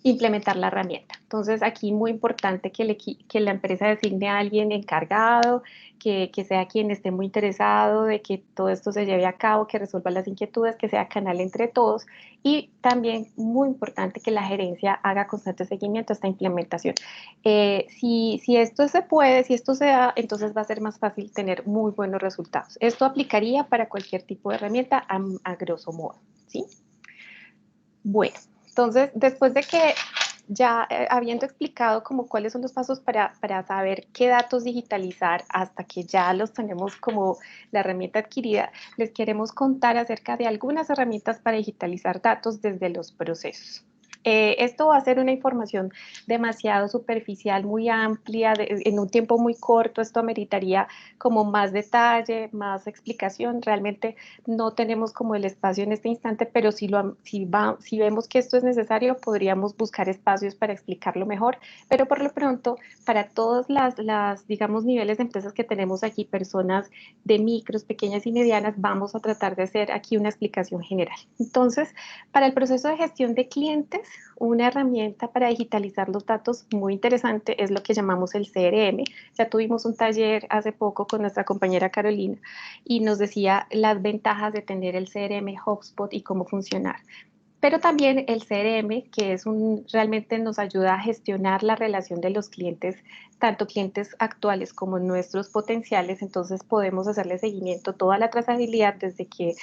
implementar la herramienta. Entonces, aquí muy importante que la empresa designe a alguien encargado, que sea quien esté muy interesado de que todo esto se lleve a cabo, que resuelva las inquietudes, que sea canal entre todos y también muy importante que la gerencia haga constante seguimiento a esta implementación. Si esto se puede, si esto se da, entonces va a ser más fácil tener muy buenos resultados. Esto aplicaría para cualquier tipo de herramienta a grosso modo, ¿sí? Bueno. Entonces, después de que ya habiendo explicado como cuáles son los pasos para saber qué datos digitalizar hasta que ya los tenemos como la herramienta adquirida, les queremos contar acerca de algunas herramientas para digitalizar datos desde los procesos. Esto va a ser una información demasiado superficial, muy amplia, en un tiempo muy corto. Esto ameritaría como más detalle, más explicación. Realmente no tenemos como el espacio en este instante, pero si vemos que esto es necesario, podríamos buscar espacios para explicarlo mejor. Pero por lo pronto, para todos digamos, niveles de empresas que tenemos aquí, personas de micros, pequeñas y medianas, vamos a tratar de hacer aquí una explicación general. Entonces, para el proceso de gestión de clientes, una herramienta para digitalizar los datos muy interesante es lo que llamamos el CRM. Ya tuvimos un taller hace poco con nuestra compañera Carolina y nos decía las ventajas de tener el CRM HubSpot y cómo funcionar. Pero también el CRM, que realmente nos ayuda a gestionar la relación de los clientes, tanto clientes actuales como nuestros potenciales, entonces podemos hacerle seguimiento, toda la trazabilidad desde que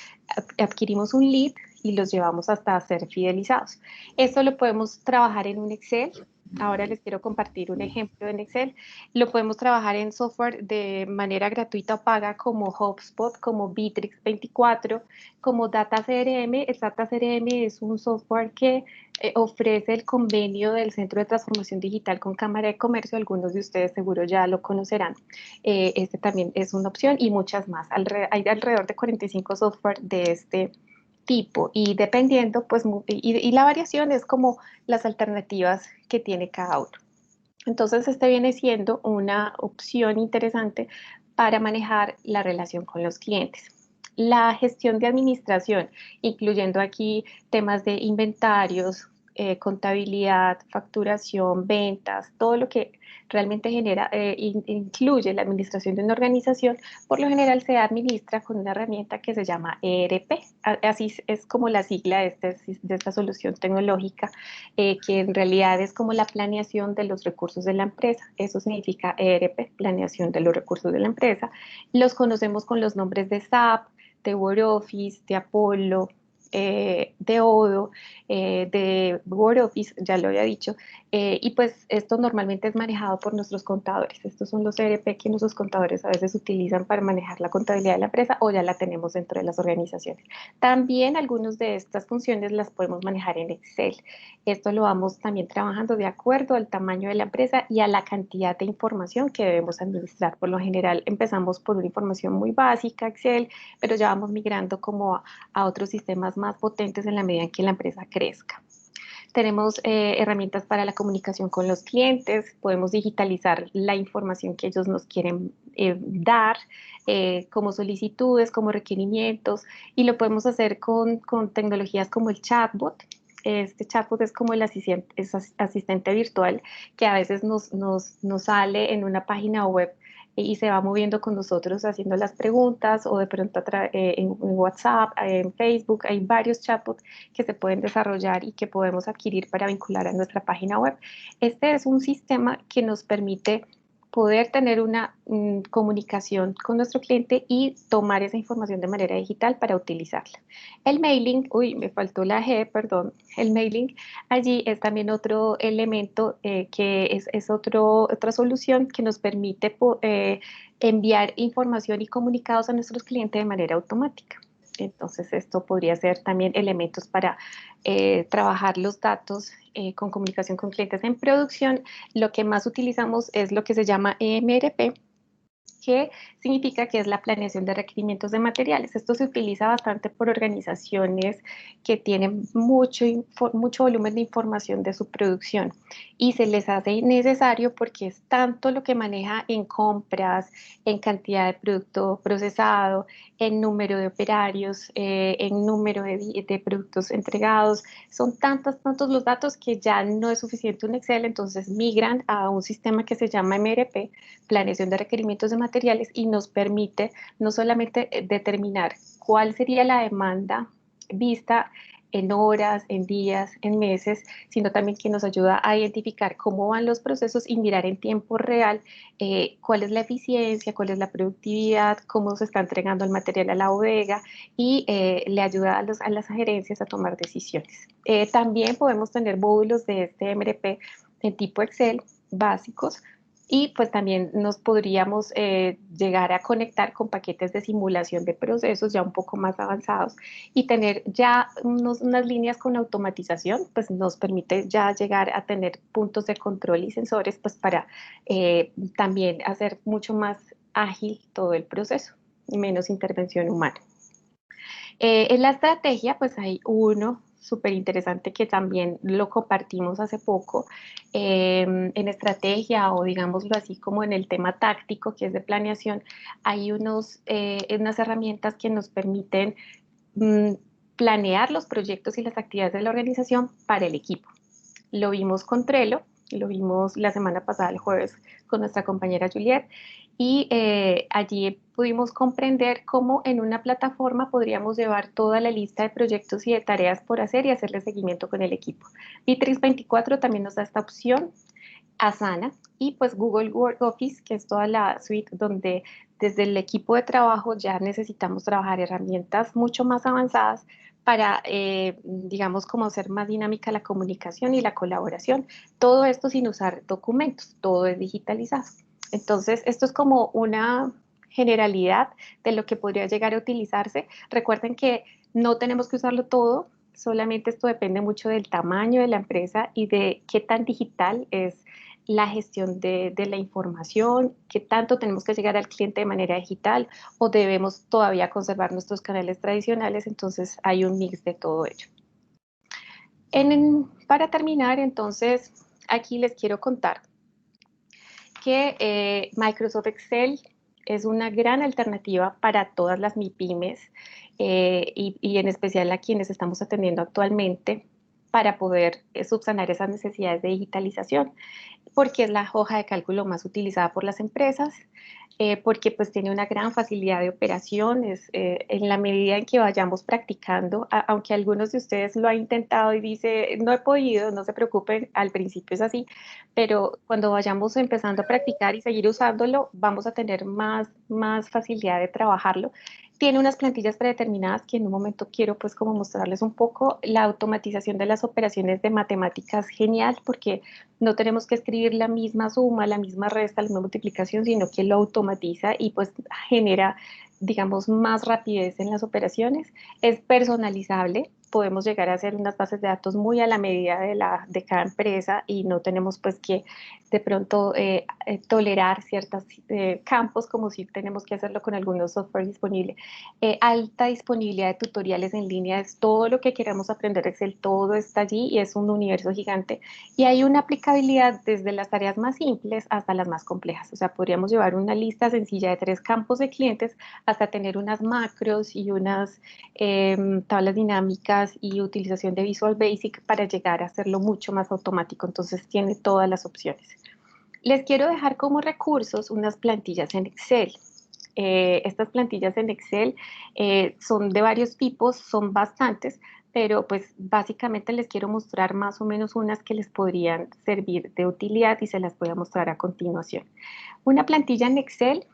adquirimos un lead y los llevamos hasta ser fidelizados. Esto lo podemos trabajar en un Excel. Ahora les quiero compartir un ejemplo en Excel. Lo podemos trabajar en software de manera gratuita o paga como HubSpot, como Bitrix 24, como Data CRM. El Data CRM es un software que ofrece el convenio del Centro de Transformación Digital con Cámara de Comercio. Algunos de ustedes seguro ya lo conocerán. Este también es una opción y muchas más. Hay alrededor de 45 software de este tipo y dependiendo, pues, y la variación es como las alternativas que tiene cada uno. Entonces, este viene siendo una opción interesante para manejar la relación con los clientes. La gestión de administración, incluyendo aquí temas de inventarios, contabilidad, facturación, ventas, todo lo que realmente genera, incluye la administración de una organización, por lo general se administra con una herramienta que se llama ERP. Así es como la sigla de esta solución tecnológica, que en realidad es como la planeación de los recursos de la empresa. Eso significa ERP, planeación de los recursos de la empresa. Los conocemos con los nombres de SAP, de WordOffice, de Apollo, de Odoo, de WordOffice, ya lo había dicho, y pues esto normalmente es manejado por nuestros contadores. Estos son los ERP que nuestros contadores a veces utilizan para manejar la contabilidad de la empresa o ya la tenemos dentro de las organizaciones. También algunas de estas funciones las podemos manejar en Excel. Esto lo vamos también trabajando de acuerdo al tamaño de la empresa y a la cantidad de información que debemos administrar. Por lo general empezamos por una información muy básica, Excel, pero ya vamos migrando como a otros sistemas más potentes en la medida en que la empresa crezca. Tenemos herramientas para la comunicación con los clientes, podemos digitalizar la información que ellos nos quieren dar, como solicitudes, como requerimientos, y lo podemos hacer con tecnologías como el chatbot. Este chatbot es como el asistente virtual que a veces nos sale en una página web y se va moviendo con nosotros haciendo las preguntas o de pronto en WhatsApp, en Facebook. Hay varios chatbots que se pueden desarrollar y que podemos adquirir para vincular a nuestra página web. Este es un sistema que nos permite poder tener una comunicación con nuestro cliente y tomar esa información de manera digital para utilizarla. El mailing, me faltó la G, perdón, el mailing, allí es también otro elemento que es otra solución que nos permite enviar información y comunicados a nuestros clientes de manera automática. Entonces, esto podría ser también elementos para trabajar los datos con comunicación con clientes en producción. Lo que más utilizamos es lo que se llama EMRP, que significa que es la planeación de requerimientos de materiales. Esto se utiliza bastante por organizaciones que tienen mucho volumen de información de su producción y se les hace necesario porque es tanto lo que maneja en compras, en cantidad de producto procesado, en número de operarios, en número de productos entregados. Son tantos los datos que ya no es suficiente un Excel, entonces migran a un sistema que se llama MRP, planeación de requerimientos de materiales, y nos permite no solamente determinar cuál sería la demanda vista en horas, en días, en meses, sino también que nos ayuda a identificar cómo van los procesos y mirar en tiempo real cuál es la eficiencia, cuál es la productividad, cómo se está entregando el material a la bodega y le ayuda a las gerencias a tomar decisiones. También podemos tener módulos de este MRP en tipo Excel básicos, y pues también nos podríamos llegar a conectar con paquetes de simulación de procesos ya un poco más avanzados y tener ya unas líneas con automatización, pues nos permite ya llegar a tener puntos de control y sensores pues para también hacer mucho más ágil todo el proceso y menos intervención humana. En la estrategia pues hay uno súper interesante que también lo compartimos hace poco en estrategia, o digámoslo así como en el tema táctico que es de planeación. Hay unas herramientas que nos permiten planear los proyectos y las actividades de la organización para el equipo. Lo vimos con Trello, lo vimos la semana pasada, el jueves, con nuestra compañera Juliet, y allí pudimos comprender cómo en una plataforma podríamos llevar toda la lista de proyectos y de tareas por hacer y hacerle seguimiento con el equipo. Bitrix 24 también nos da esta opción, Asana, y pues Google Workspace, que es toda la suite donde desde el equipo de trabajo ya necesitamos trabajar herramientas mucho más avanzadas para, digamos, como hacer más dinámica la comunicación y la colaboración. Todo esto sin usar documentos, todo es digitalizado. Entonces, esto es como una generalidad de lo que podría llegar a utilizarse. Recuerden que no tenemos que usarlo todo, solamente esto depende mucho del tamaño de la empresa y de qué tan digital es la gestión de la información, qué tanto tenemos que llegar al cliente de manera digital o debemos todavía conservar nuestros canales tradicionales. Entonces hay un mix de todo ello. Para terminar, entonces, aquí les quiero contar que Microsoft Excel es una gran alternativa para todas las MIPYMES y en especial a quienes estamos atendiendo actualmente para poder subsanar esas necesidades de digitalización, porque es la hoja de cálculo más utilizada por las empresas, porque pues tiene una gran facilidad de operaciones en la medida en que vayamos practicando, aunque algunos de ustedes lo han intentado y dice no he podido, no se preocupen, al principio es así, pero cuando vayamos empezando a practicar y seguir usándolo, vamos a tener más facilidad de trabajarlo. Tiene unas plantillas predeterminadas que en un momento quiero pues como mostrarles un poco. La automatización de las operaciones de matemáticas, genial, porque no tenemos que escribir la misma suma, la misma resta, la misma multiplicación, sino que lo automatiza y pues genera, digamos, más rapidez en las operaciones. Es personalizable, podemos llegar a hacer unas bases de datos muy a la medida de cada empresa y no tenemos pues que de pronto tolerar ciertos campos como si tenemos que hacerlo con algunos software disponibles. Alta disponibilidad de tutoriales en línea, es todo lo que queramos aprender Excel, todo está allí y es un universo gigante. Y hay una aplicabilidad desde las tareas más simples hasta las más complejas. O sea, podríamos llevar una lista sencilla de 3 campos de clientes hasta tener unas macros y unas tablas dinámicas y utilización de Visual Basic para llegar a hacerlo mucho más automático. Entonces tiene todas las opciones. Les quiero dejar como recursos unas plantillas en Excel. Estas plantillas en Excel son de varios tipos, son bastantes, pero pues básicamente les quiero mostrar más o menos unas que les podrían servir de utilidad y se las voy a mostrar a continuación. Una plantilla en Excel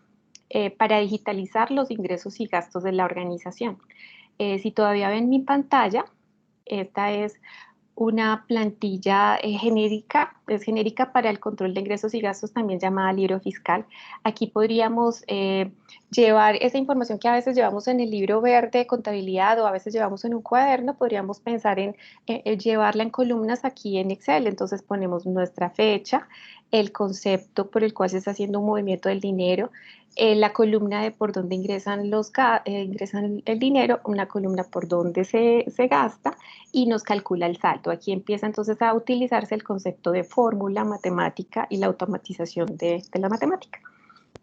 para digitalizar los ingresos y gastos de la organización. Si todavía ven mi pantalla, esta es una plantilla genérica, es genérica para el control de ingresos y gastos, también llamada libro fiscal. Aquí podríamos llevar esa información que a veces llevamos en el libro verde de contabilidad o a veces llevamos en un cuaderno, podríamos pensar en llevarla en columnas aquí en Excel. Entonces ponemos nuestra fecha, el concepto por el cual se está haciendo un movimiento del dinero, la columna de por dónde ingresan, ingresan el dinero, una columna por dónde se gasta y nos calcula el saldo. Aquí empieza entonces a utilizarse el concepto de fórmula matemática y la automatización de la matemática.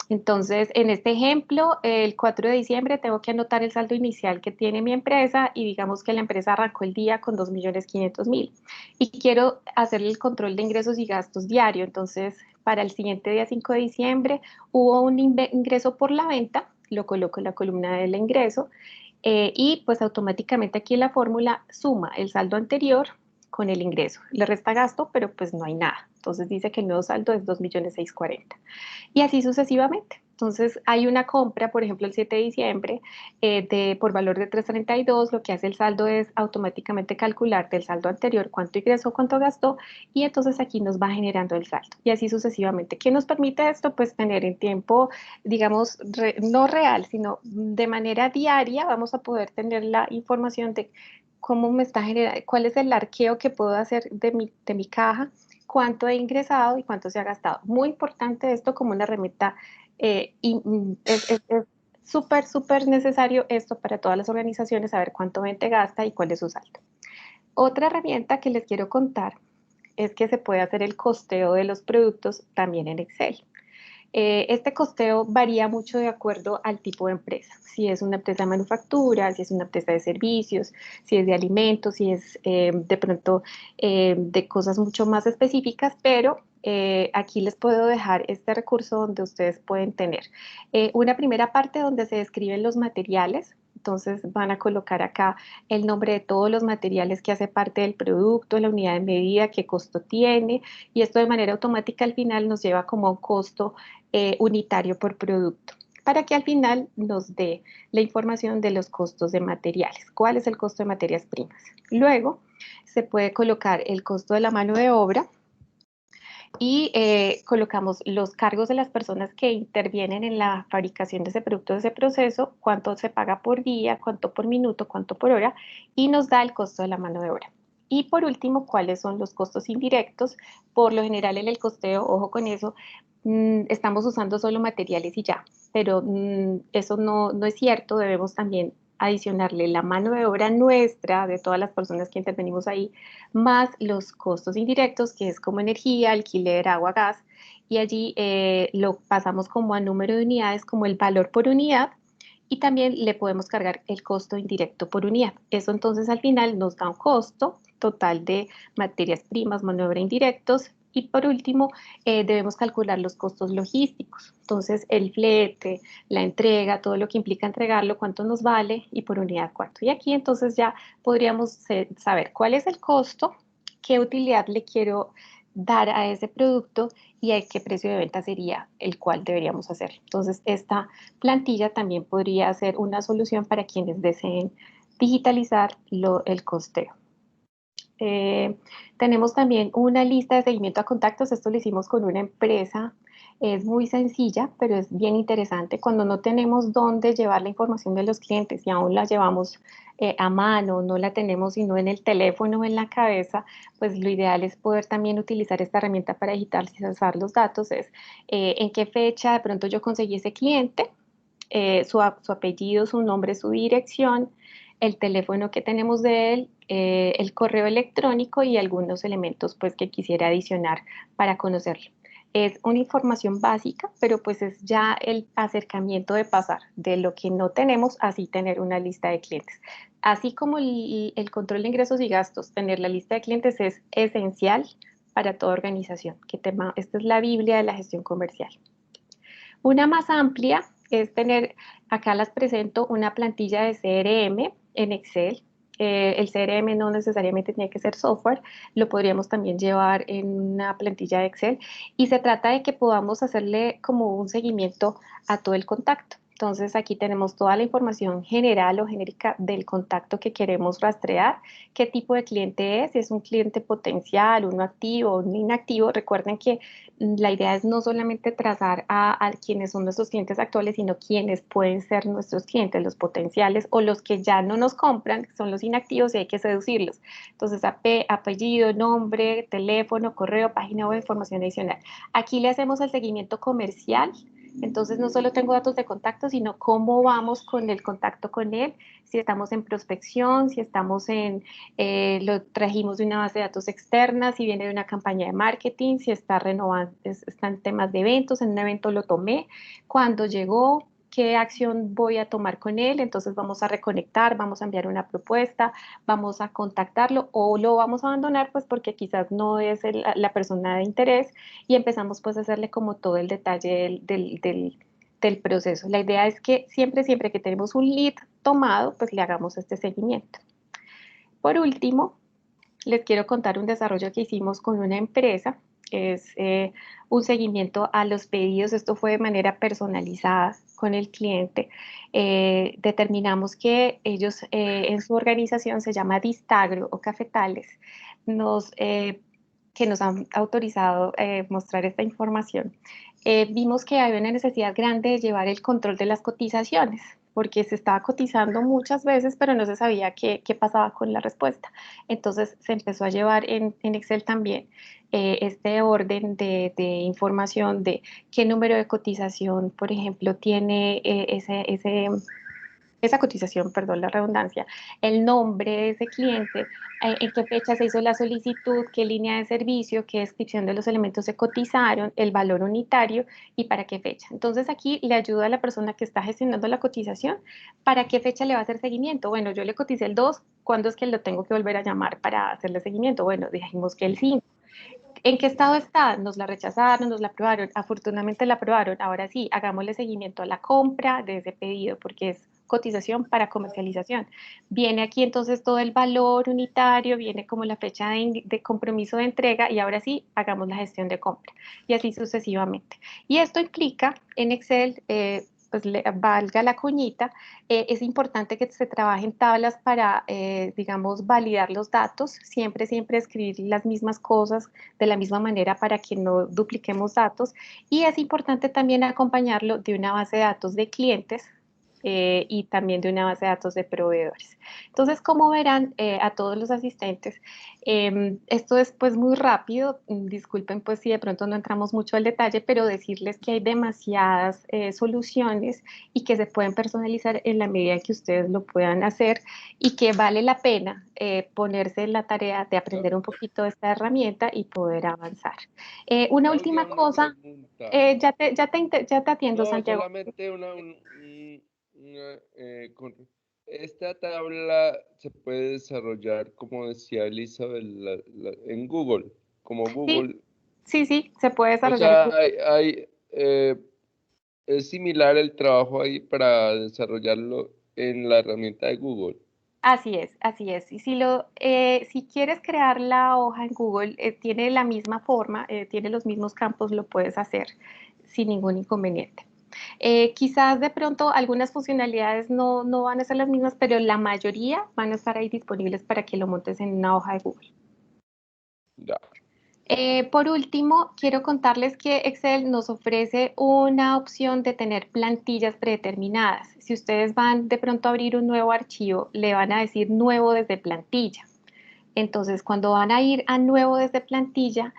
Entonces, en este ejemplo, el 4 de diciembre tengo que anotar el saldo inicial que tiene mi empresa y digamos que la empresa arrancó el día con 2.500.000 y quiero hacerle el control de ingresos y gastos diario. Entonces, para el siguiente día 5 de diciembre hubo un ingreso por la venta, lo coloco en la columna del ingreso y pues automáticamente aquí en la fórmula suma el saldo anterior con el ingreso. Le resta gasto, pero pues no hay nada. Entonces dice que el nuevo saldo es 2.640.000 y así sucesivamente. Entonces hay una compra, por ejemplo, el 7 de diciembre por valor de 332, lo que hace el saldo es automáticamente calcular del saldo anterior cuánto ingresó, cuánto gastó y entonces aquí nos va generando el saldo y así sucesivamente. ¿Qué nos permite esto? Pues tener en tiempo, digamos, no real, sino de manera diaria vamos a poder tener la información de cómo me está generando, cuál es el arqueo que puedo hacer de mi caja, cuánto he ingresado y cuánto se ha gastado. Muy importante esto como una herramienta y es súper, súper necesario esto para todas las organizaciones, saber cuánto gente gasta y cuál es su saldo. Otra herramienta que les quiero contar es que se puede hacer el costeo de los productos también en Excel. Este costeo varía mucho de acuerdo al tipo de empresa. Si es una empresa de manufactura, si es una empresa de servicios, si es de alimentos, si es de pronto de cosas mucho más específicas, pero aquí les puedo dejar este recurso donde ustedes pueden tener una primera parte donde se describen los materiales. Entonces van a colocar acá el nombre de todos los materiales que hace parte del producto, la unidad de medida, qué costo tiene, y esto de manera automática al final nos lleva como a un costo unitario por producto, para que al final nos dé la información de los costos de materiales. ¿Cuál es el costo de materias primas? Luego se puede colocar el costo de la mano de obra y colocamos los cargos de las personas que intervienen en la fabricación de ese producto, de ese proceso, cuánto se paga por día, cuánto por minuto, cuánto por hora, y nos da el costo de la mano de obra. Y por último, cuáles son los costos indirectos. Por lo general en el costeo, ojo con eso, estamos usando solo materiales y ya, pero eso no es cierto, debemos también adicionarle la mano de obra nuestra, de todas las personas que intervenimos ahí, más los costos indirectos, que es como energía, alquiler, agua, gas, y allí lo pasamos como a número de unidades, como el valor por unidad, y también le podemos cargar el costo indirecto por unidad. Eso entonces al final nos da un costo total de materias primas, mano de obra indirectos, y por último, debemos calcular los costos logísticos. Entonces, el flete, la entrega, todo lo que implica entregarlo, cuánto nos vale y por unidad cuánto. Y aquí entonces ya podríamos saber cuál es el costo, qué utilidad le quiero dar a ese producto y a qué precio de venta sería el cual deberíamos hacer. Entonces, esta plantilla también podría ser una solución para quienes deseen digitalizar el costeo. Tenemos también una lista de seguimiento a contactos. Esto lo hicimos con una empresa. Es muy sencilla, pero es bien interesante. Cuando no tenemos dónde llevar la información de los clientes y aún la llevamos a mano, no la tenemos sino en el teléfono o en la cabeza, pues lo ideal es poder también utilizar esta herramienta para digitalizar los datos. Es en qué fecha de pronto yo conseguí ese cliente, su apellido, su nombre, su dirección, el teléfono que tenemos de él, el correo electrónico y algunos elementos pues que quisiera adicionar para conocerlo. Es una información básica, pero pues es ya el acercamiento de pasar de lo que no tenemos a así tener una lista de clientes. Así como el control de ingresos y gastos, tener la lista de clientes es esencial para toda organización. Esta es la Biblia de la gestión comercial. Una más amplia es tener, acá las presento, una plantilla de CRM en Excel. El CRM no necesariamente tiene que ser software, lo podríamos también llevar en una plantilla de Excel y se trata de que podamos hacerle como un seguimiento a todo el contacto. Entonces aquí tenemos toda la información general o genérica del contacto que queremos rastrear, qué tipo de cliente es, si es un cliente potencial, uno activo o un inactivo. Recuerden que la idea es no solamente trazar a quienes son nuestros clientes actuales, sino quienes pueden ser nuestros clientes, los potenciales o los que ya no nos compran, que son los inactivos y hay que seducirlos. Entonces, apellido, nombre, teléfono, correo, página web, información adicional. Aquí le hacemos el seguimiento comercial. Entonces, no solo tengo datos de contacto, sino cómo vamos con el contacto con él, si estamos en prospección, si estamos lo trajimos de una base de datos externa, si viene de una campaña de marketing, si está renovando, están temas de eventos, en un evento lo tomé, cuándo llegó, qué acción voy a tomar con él, entonces vamos a reconectar, vamos a enviar una propuesta, vamos a contactarlo o lo vamos a abandonar pues porque quizás no es la persona de interés y empezamos pues a hacerle como todo el detalle del proceso. La idea es que siempre que tenemos un lead tomado, pues le hagamos este seguimiento. Por último, les quiero contar un desarrollo que hicimos con una empresa. Es un seguimiento a los pedidos. Esto fue de manera personalizada con el cliente. Determinamos que ellos en su organización se llama Distagro o Cafetales, que nos han autorizado mostrar esta información. Vimos que había una necesidad grande de llevar el control de las cotizaciones, porque se estaba cotizando muchas veces, pero no se sabía qué pasaba con la respuesta. Entonces se empezó a llevar en Excel también este orden de información de qué número de cotización, por ejemplo, tiene esa cotización, perdón la redundancia, el nombre de ese cliente, en qué fecha se hizo la solicitud, qué línea de servicio, qué descripción de los elementos se cotizaron, el valor unitario y para qué fecha. Entonces aquí le ayuda a la persona que está gestionando la cotización para qué fecha le va a hacer seguimiento. Bueno, yo le coticé el 2, ¿cuándo es que lo tengo que volver a llamar para hacerle seguimiento? Bueno, dijimos que el 5. ¿En qué estado está? Nos la rechazaron, nos la aprobaron. Afortunadamente la aprobaron. Ahora sí, hagámosle seguimiento a la compra de ese pedido porque es cotización para comercialización. Viene aquí entonces todo el valor unitario, viene como la fecha de compromiso de entrega y ahora sí, hagamos la gestión de compra y así sucesivamente. Y esto implica en Excel, pues valga la cuñita, es importante que se trabajen tablas para, digamos, validar los datos, siempre escribir las mismas cosas de la misma manera para que no dupliquemos datos y es importante también acompañarlo de una base de datos de clientes y también de una base de datos de proveedores. Entonces, como verán a todos los asistentes, esto es pues muy rápido, disculpen pues si de pronto no entramos mucho al detalle, pero decirles que hay demasiadas soluciones y que se pueden personalizar en la medida en que ustedes lo puedan hacer y que vale la pena ponerse en la tarea de aprender un poquito de esta herramienta y poder avanzar. Una última cosa, ya te atiendo, No, Santiago. solamente esta tabla se puede desarrollar, como decía Elizabeth, en Google, como Google. Sí, se puede O desarrollar. sea, es similar el trabajo ahí para desarrollarlo en la herramienta de Google. Así es. Y si quieres crear la hoja en Google, tiene la misma forma, tiene los mismos campos, lo puedes hacer sin ningún inconveniente. Quizás de pronto algunas funcionalidades no van a ser las mismas, pero la mayoría van a estar ahí disponibles para que lo montes en una hoja de Google. Ya. Por último, quiero contarles que Excel nos ofrece una opción de tener plantillas predeterminadas. Si ustedes van de pronto a abrir un nuevo archivo, le van a decir nuevo desde plantilla. Entonces, cuando van a ir a nuevo desde plantilla,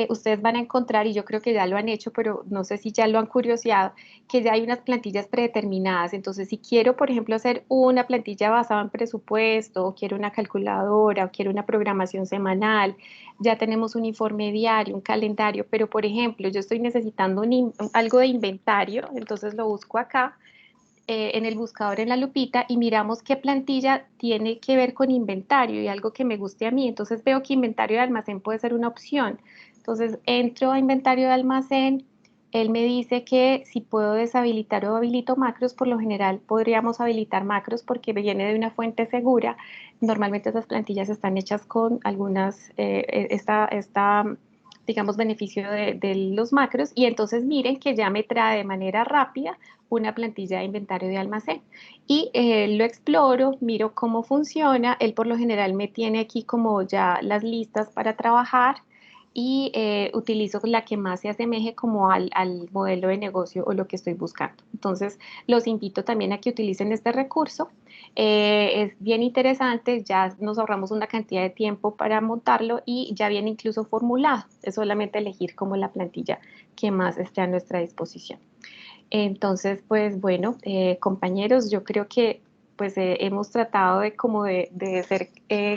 ustedes van a encontrar, y yo creo que ya lo han hecho, pero no sé si ya lo han curioseado, que ya hay unas plantillas predeterminadas. Entonces, si quiero, por ejemplo, hacer una plantilla basada en presupuesto, o quiero una calculadora, o quiero una programación semanal, ya tenemos un informe diario, un calendario, pero, por ejemplo, yo estoy necesitando algo de inventario, entonces lo busco acá en el buscador en la lupita y miramos qué plantilla tiene que ver con inventario y algo que me guste a mí. Entonces veo que inventario de almacén puede ser una opción. Entonces entro a inventario de almacén, él me dice que si puedo deshabilitar o habilito macros. Por lo general podríamos habilitar macros porque viene de una fuente segura. Normalmente esas plantillas están hechas con algunas, digamos, beneficio de los macros, y entonces miren que ya me trae de manera rápida una plantilla de inventario de almacén. Y lo exploro, miro cómo funciona. Él por lo general me tiene aquí como ya las listas para trabajar, y utilizo la que más se asemeje como al modelo de negocio o lo que estoy buscando. Entonces, los invito también a que utilicen este recurso. Es bien interesante, ya nos ahorramos una cantidad de tiempo para montarlo y ya viene incluso formulado. Es solamente elegir como la plantilla que más esté a nuestra disposición. Entonces, pues bueno, compañeros, yo creo que pues hemos tratado de como de ser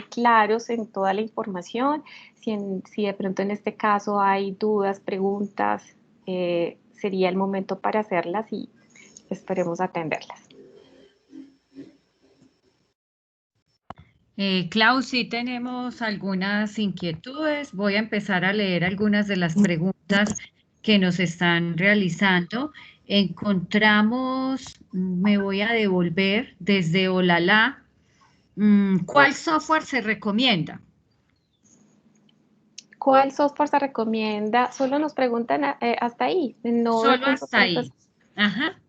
claros en toda la información. Si de pronto en este caso hay dudas, preguntas, sería el momento para hacerlas y esperemos atenderlas. Clau, sí tenemos algunas inquietudes. Voy a empezar a leer algunas de las preguntas que nos están realizando. Encontramos, me voy a devolver desde Olala. ¿Cuál software se recomienda? ¿Cuál software se recomienda? Solo nos preguntan hasta ahí, no de Solo pronto hasta ahí. Ajá.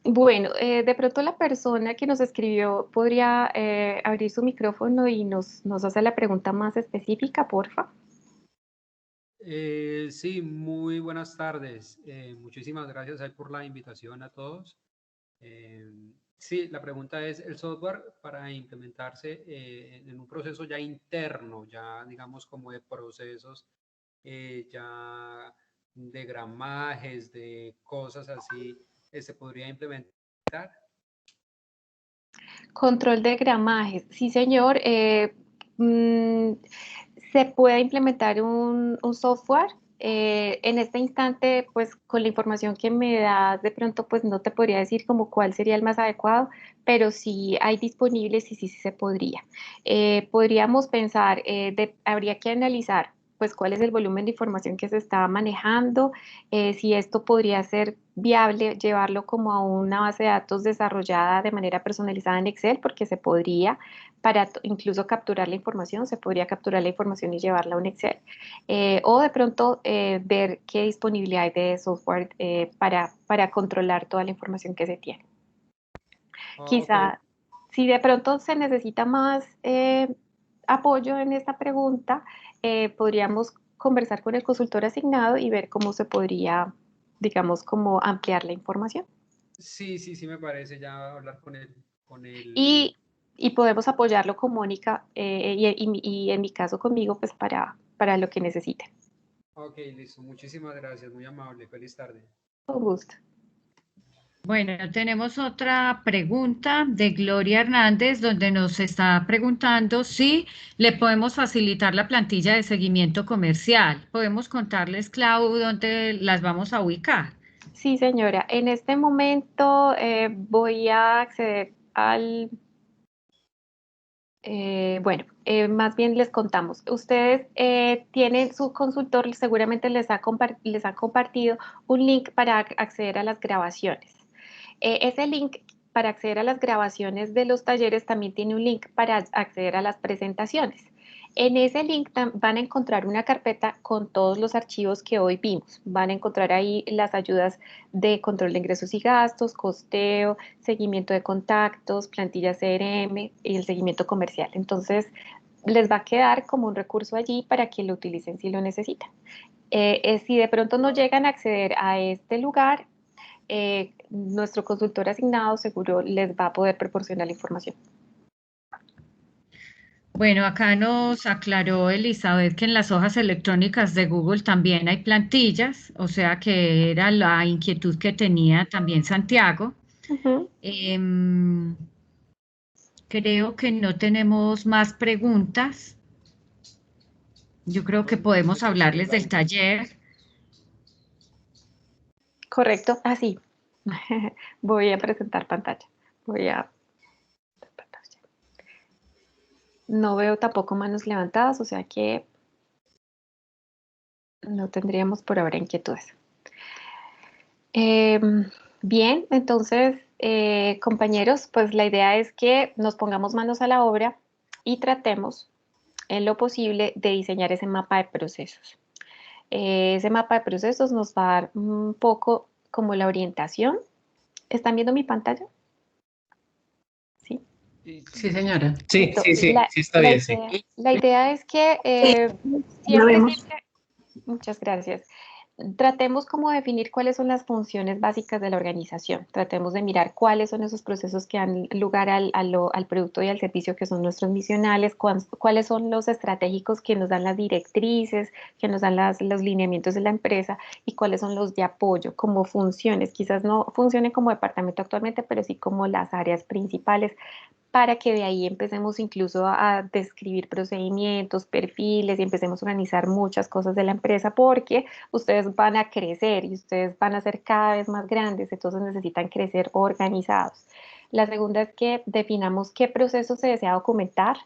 Bueno, de pronto la persona que nos escribió podría abrir su micrófono y nos hace la pregunta más específica, porfa. Sí, muy buenas tardes. Muchísimas gracias ahí por la invitación a todos. Sí, la pregunta es el software para implementarse en un proceso ya interno, ya digamos como de procesos ya de gramajes, de cosas así, se podría implementar. Control de gramajes. Sí, señor. Se puede implementar un software. En este instante, pues con la información que me das, de pronto, pues no te podría decir como cuál sería el más adecuado, pero sí hay disponibles y sí se podría. Podríamos pensar, habría que analizar pues cuál es el volumen de información que se está manejando, si esto podría ser viable llevarlo como a una base de datos desarrollada de manera personalizada en Excel, porque se podría, para incluso capturar la información, se podría capturar la información y llevarla a un Excel. O de pronto ver qué disponibilidad hay de software para controlar toda la información que se tiene. Quizá, si de pronto se necesita más apoyo en esta pregunta, podríamos conversar con el consultor asignado y ver cómo se podría, digamos, cómo ampliar la información. Sí, me parece ya hablar con él. Y podemos apoyarlo con Mónica y en mi caso conmigo, pues para lo que necesite. Ok, listo. Muchísimas gracias. Muy amable. Feliz tarde. Con gusto. Bueno, tenemos otra pregunta de Gloria Hernández, donde nos está preguntando si le podemos facilitar la plantilla de seguimiento comercial. ¿Podemos contarles, Clau, dónde las vamos a ubicar? Sí, señora. En este momento voy a acceder más bien les contamos. Ustedes tienen su consultor, seguramente les ha compartido un link para acceder a las grabaciones. Ese link para acceder a las grabaciones de los talleres también tiene un link para acceder a las presentaciones. En ese link van a encontrar una carpeta con todos los archivos que hoy vimos. Van a encontrar ahí las ayudas de control de ingresos y gastos, costeo, seguimiento de contactos, plantilla CRM y el seguimiento comercial. Entonces, les va a quedar como un recurso allí para que lo utilicen si lo necesitan. Si de pronto no llegan a acceder a este lugar, nuestro consultor asignado seguro les va a poder proporcionar la información. Bueno, acá nos aclaró Elizabeth que en las hojas electrónicas de Google también hay plantillas, o sea que era la inquietud que tenía también Santiago. Creo que no tenemos más preguntas. Yo creo que podemos hablarles del taller. Correcto, así. Voy a presentar pantalla. No veo tampoco manos levantadas, o sea que No tendríamos por ahora inquietudes. Bien, entonces, compañeros, pues la idea es que nos pongamos manos a la obra y tratemos en lo posible de diseñar ese mapa de procesos. Ese mapa de procesos nos va a dar un poco como la orientación. ¿Están viendo mi pantalla? Sí. Sí, señora. Sí, sí, sí, La, sí está la bien, idea, sí. la idea es que siempre, muchas gracias. Tratemos como de definir cuáles son las funciones básicas de la organización. Tratemos de mirar cuáles son esos procesos que dan lugar al producto y al servicio que son nuestros misionales, cuáles son los estratégicos que nos dan las directrices, que nos dan los lineamientos de la empresa y cuáles son los de apoyo como funciones. Quizás no funcionen como departamento actualmente, pero sí como las áreas principales para que de ahí empecemos incluso a describir procedimientos, perfiles y empecemos a organizar muchas cosas de la empresa porque ustedes van a crecer y ustedes van a ser cada vez más grandes, entonces necesitan crecer organizados. La segunda es que definamos qué proceso se desea documentar.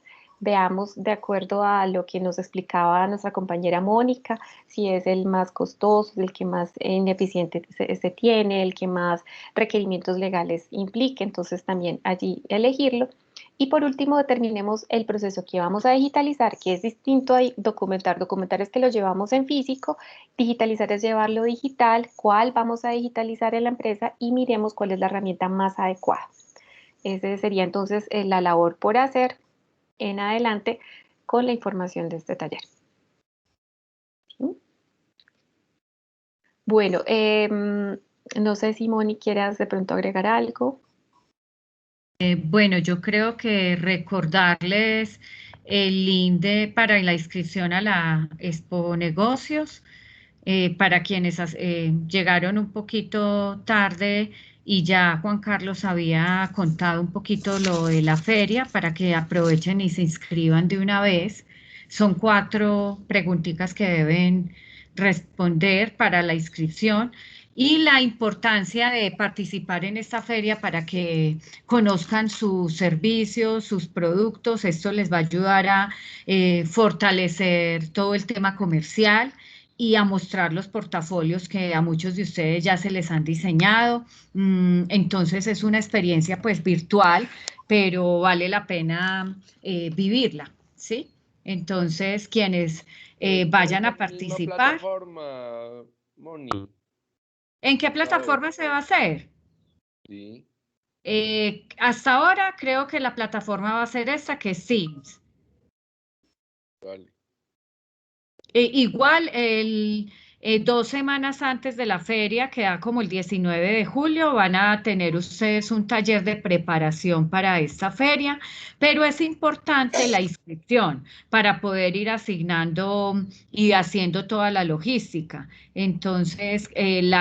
Veamos de acuerdo a lo que nos explicaba nuestra compañera Mónica, si es el más costoso, el que más ineficiente se tiene, el que más requerimientos legales implique, entonces también allí elegirlo. Y por último, determinemos el proceso que vamos a digitalizar, que es distinto a documentar. Documentar es que lo llevamos en físico, digitalizar es llevarlo digital, cuál vamos a digitalizar en la empresa y miremos cuál es la herramienta más adecuada. Esa sería entonces la labor por hacer en adelante con la información de este taller. ¿Sí? Bueno, no sé si Moni quieras de pronto agregar algo. Bueno, yo creo que recordarles el link para la inscripción a la Expo Negocios, para quienes llegaron un poquito tarde y ya Juan Carlos había contado un poquito lo de la feria, para que aprovechen y se inscriban de una vez. Son 4 preguntitas que deben responder para la inscripción y la importancia de participar en esta feria para que conozcan sus servicios, sus productos. Esto les va a ayudar a fortalecer todo el tema comercial y a mostrar los portafolios que a muchos de ustedes ya se les han diseñado. Entonces es una experiencia pues virtual, pero vale la pena vivirla, ¿sí? Entonces quienes vayan a En la misma participar. plataforma, Moni. ¿En qué Hasta ahora. plataforma se va a hacer? Sí. Hasta ahora creo que la plataforma va a ser esta, que es Teams. Vale. Igual, 2 semanas antes de la feria, que da como el 19 de julio, van a tener ustedes un taller de preparación para esta feria, pero es importante la inscripción para poder ir asignando y haciendo toda la logística. Entonces, el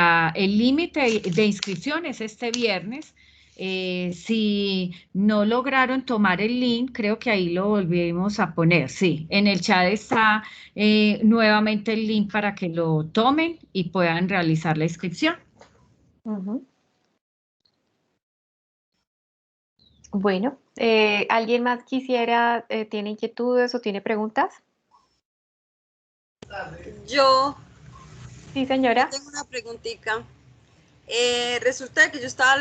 límite de inscripción es este viernes. Si no lograron tomar el link, creo que ahí lo volvimos a poner. Sí, en el chat está nuevamente el link para que lo tomen y puedan realizar la inscripción. Bueno, ¿alguien más quisiera, tiene inquietudes o tiene preguntas? Yo Sí, señora. tengo una preguntita. Resulta que yo estaba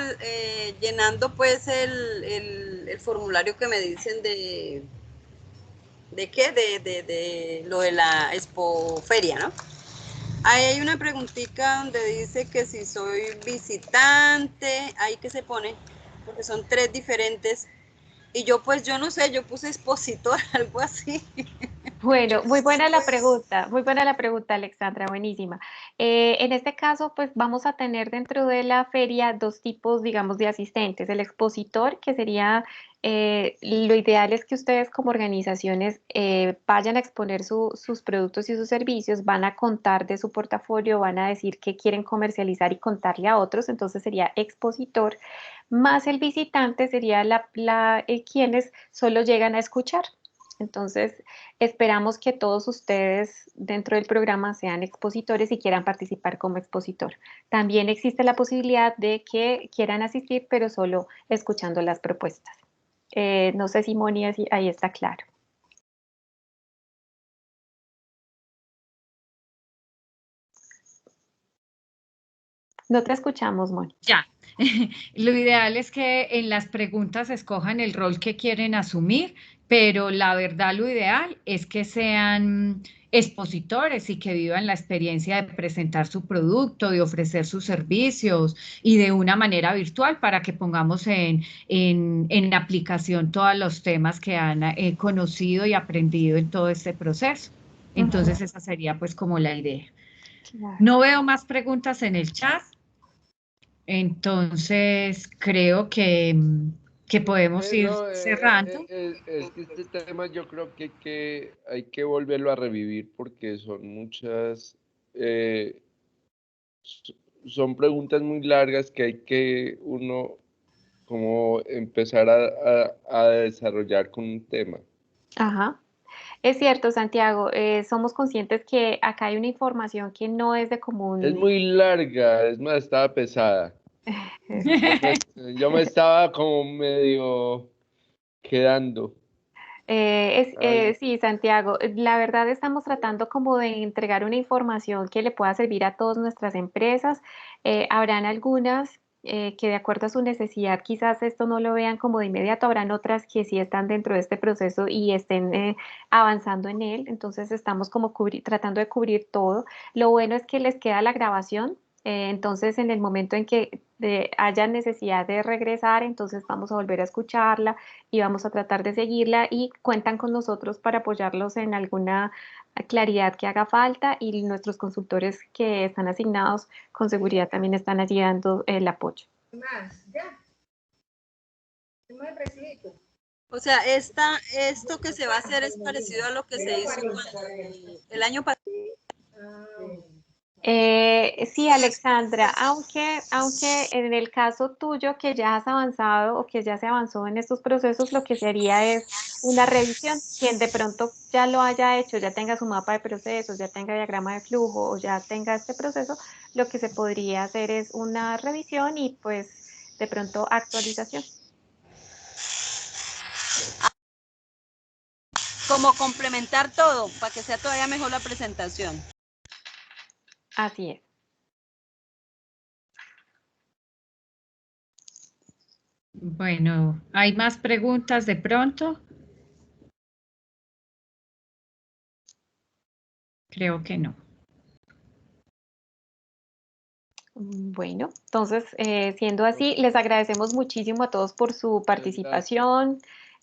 llenando pues el formulario que me dicen de qué, de lo de la expoferia, ¿no? Ahí hay una preguntita donde dice que si soy visitante, ahí que se pone, porque son 3 diferentes. Y yo pues yo no sé, yo puse expositor, algo así. Bueno, muy buena la pregunta, Alexandra, buenísima. En este caso, pues vamos a tener dentro de la feria 2 tipos, digamos, de asistentes. El expositor, que sería, lo ideal es que ustedes como organizaciones vayan a exponer sus productos y sus servicios, van a contar de su portafolio, van a decir qué quieren comercializar y contarle a otros, entonces sería expositor, más el visitante sería quienes solo llegan a escuchar. Entonces, esperamos que todos ustedes dentro del programa sean expositores y quieran participar como expositor. También existe la posibilidad de que quieran asistir, pero solo escuchando las propuestas. No sé si Moni, ahí está claro. No te escuchamos, Moni. Ya. Lo ideal es que en las preguntas escojan el rol que quieren asumir, pero la verdad lo ideal es que sean expositores y que vivan la experiencia de presentar su producto, de ofrecer sus servicios y de una manera virtual para que pongamos en aplicación todos los temas que han conocido y aprendido en todo este proceso. Entonces esa sería pues como la idea. Claro. No veo más preguntas en el chat. Entonces, creo que podemos ir cerrando. Es que este tema yo creo que hay que volverlo a revivir porque son muchas, son preguntas muy largas que hay que uno como empezar a desarrollar con un tema. Ajá. Es cierto, Santiago, somos conscientes que acá hay una información que no es de común. Es muy larga, es más, estaba pesada. Yo me estaba como medio quedando. Sí, Santiago, la verdad estamos tratando como de entregar una información que le pueda servir a todas nuestras empresas. Habrán algunas que de acuerdo a su necesidad quizás esto no lo vean como de inmediato, habrán otras que sí están dentro de este proceso y estén avanzando en él. Entonces estamos como tratando de cubrir todo. Lo bueno es que les queda la grabación. Entonces, en el momento en que haya necesidad de regresar, entonces vamos a volver a escucharla y vamos a tratar de seguirla y cuentan con nosotros para apoyarlos en alguna claridad que haga falta y nuestros consultores que están asignados con seguridad también están allí dando el apoyo. O sea, esto que se va a hacer es parecido a lo que se hizo el año pasado. Sí, Alexandra, aunque en el caso tuyo que ya has avanzado o que ya se avanzó en estos procesos, lo que sería es una revisión. Quien de pronto ya lo haya hecho, ya tenga su mapa de procesos, ya tenga diagrama de flujo o ya tenga este proceso, lo que se podría hacer es una revisión y pues de pronto actualización. Como complementar todo para que sea todavía mejor la presentación. Así es. Bueno, ¿hay más preguntas de pronto? Creo que no. Bueno, entonces, siendo así, les agradecemos muchísimo a todos por su participación.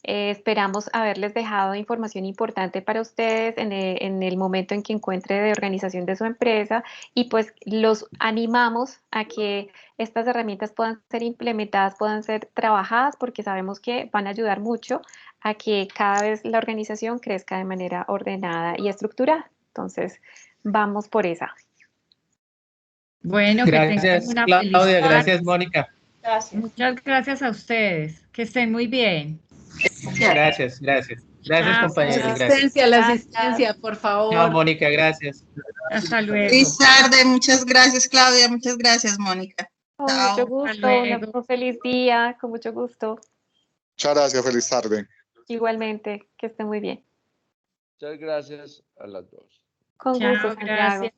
Esperamos haberles dejado información importante para ustedes en el momento en que encuentre de organización de su empresa y pues los animamos a que estas herramientas puedan ser implementadas, puedan ser trabajadas porque sabemos que van a ayudar mucho a que cada vez la organización crezca de manera ordenada y estructurada. Entonces, vamos por esa. Bueno, gracias, una Claudia, feliz gracias, Mónica. Gracias. Muchas gracias a ustedes. Que estén muy bien. Gracias, compañeros. Gracias. La asistencia, por favor. No, Mónica, gracias. Hasta luego. Feliz tarde, muchas gracias, Claudia, muchas gracias, Mónica. Con mucho gusto, un feliz día, con mucho gusto. Muchas gracias, feliz tarde. Igualmente, que esté muy bien. Muchas gracias a las dos. Con gusto, Santiago. Gracias.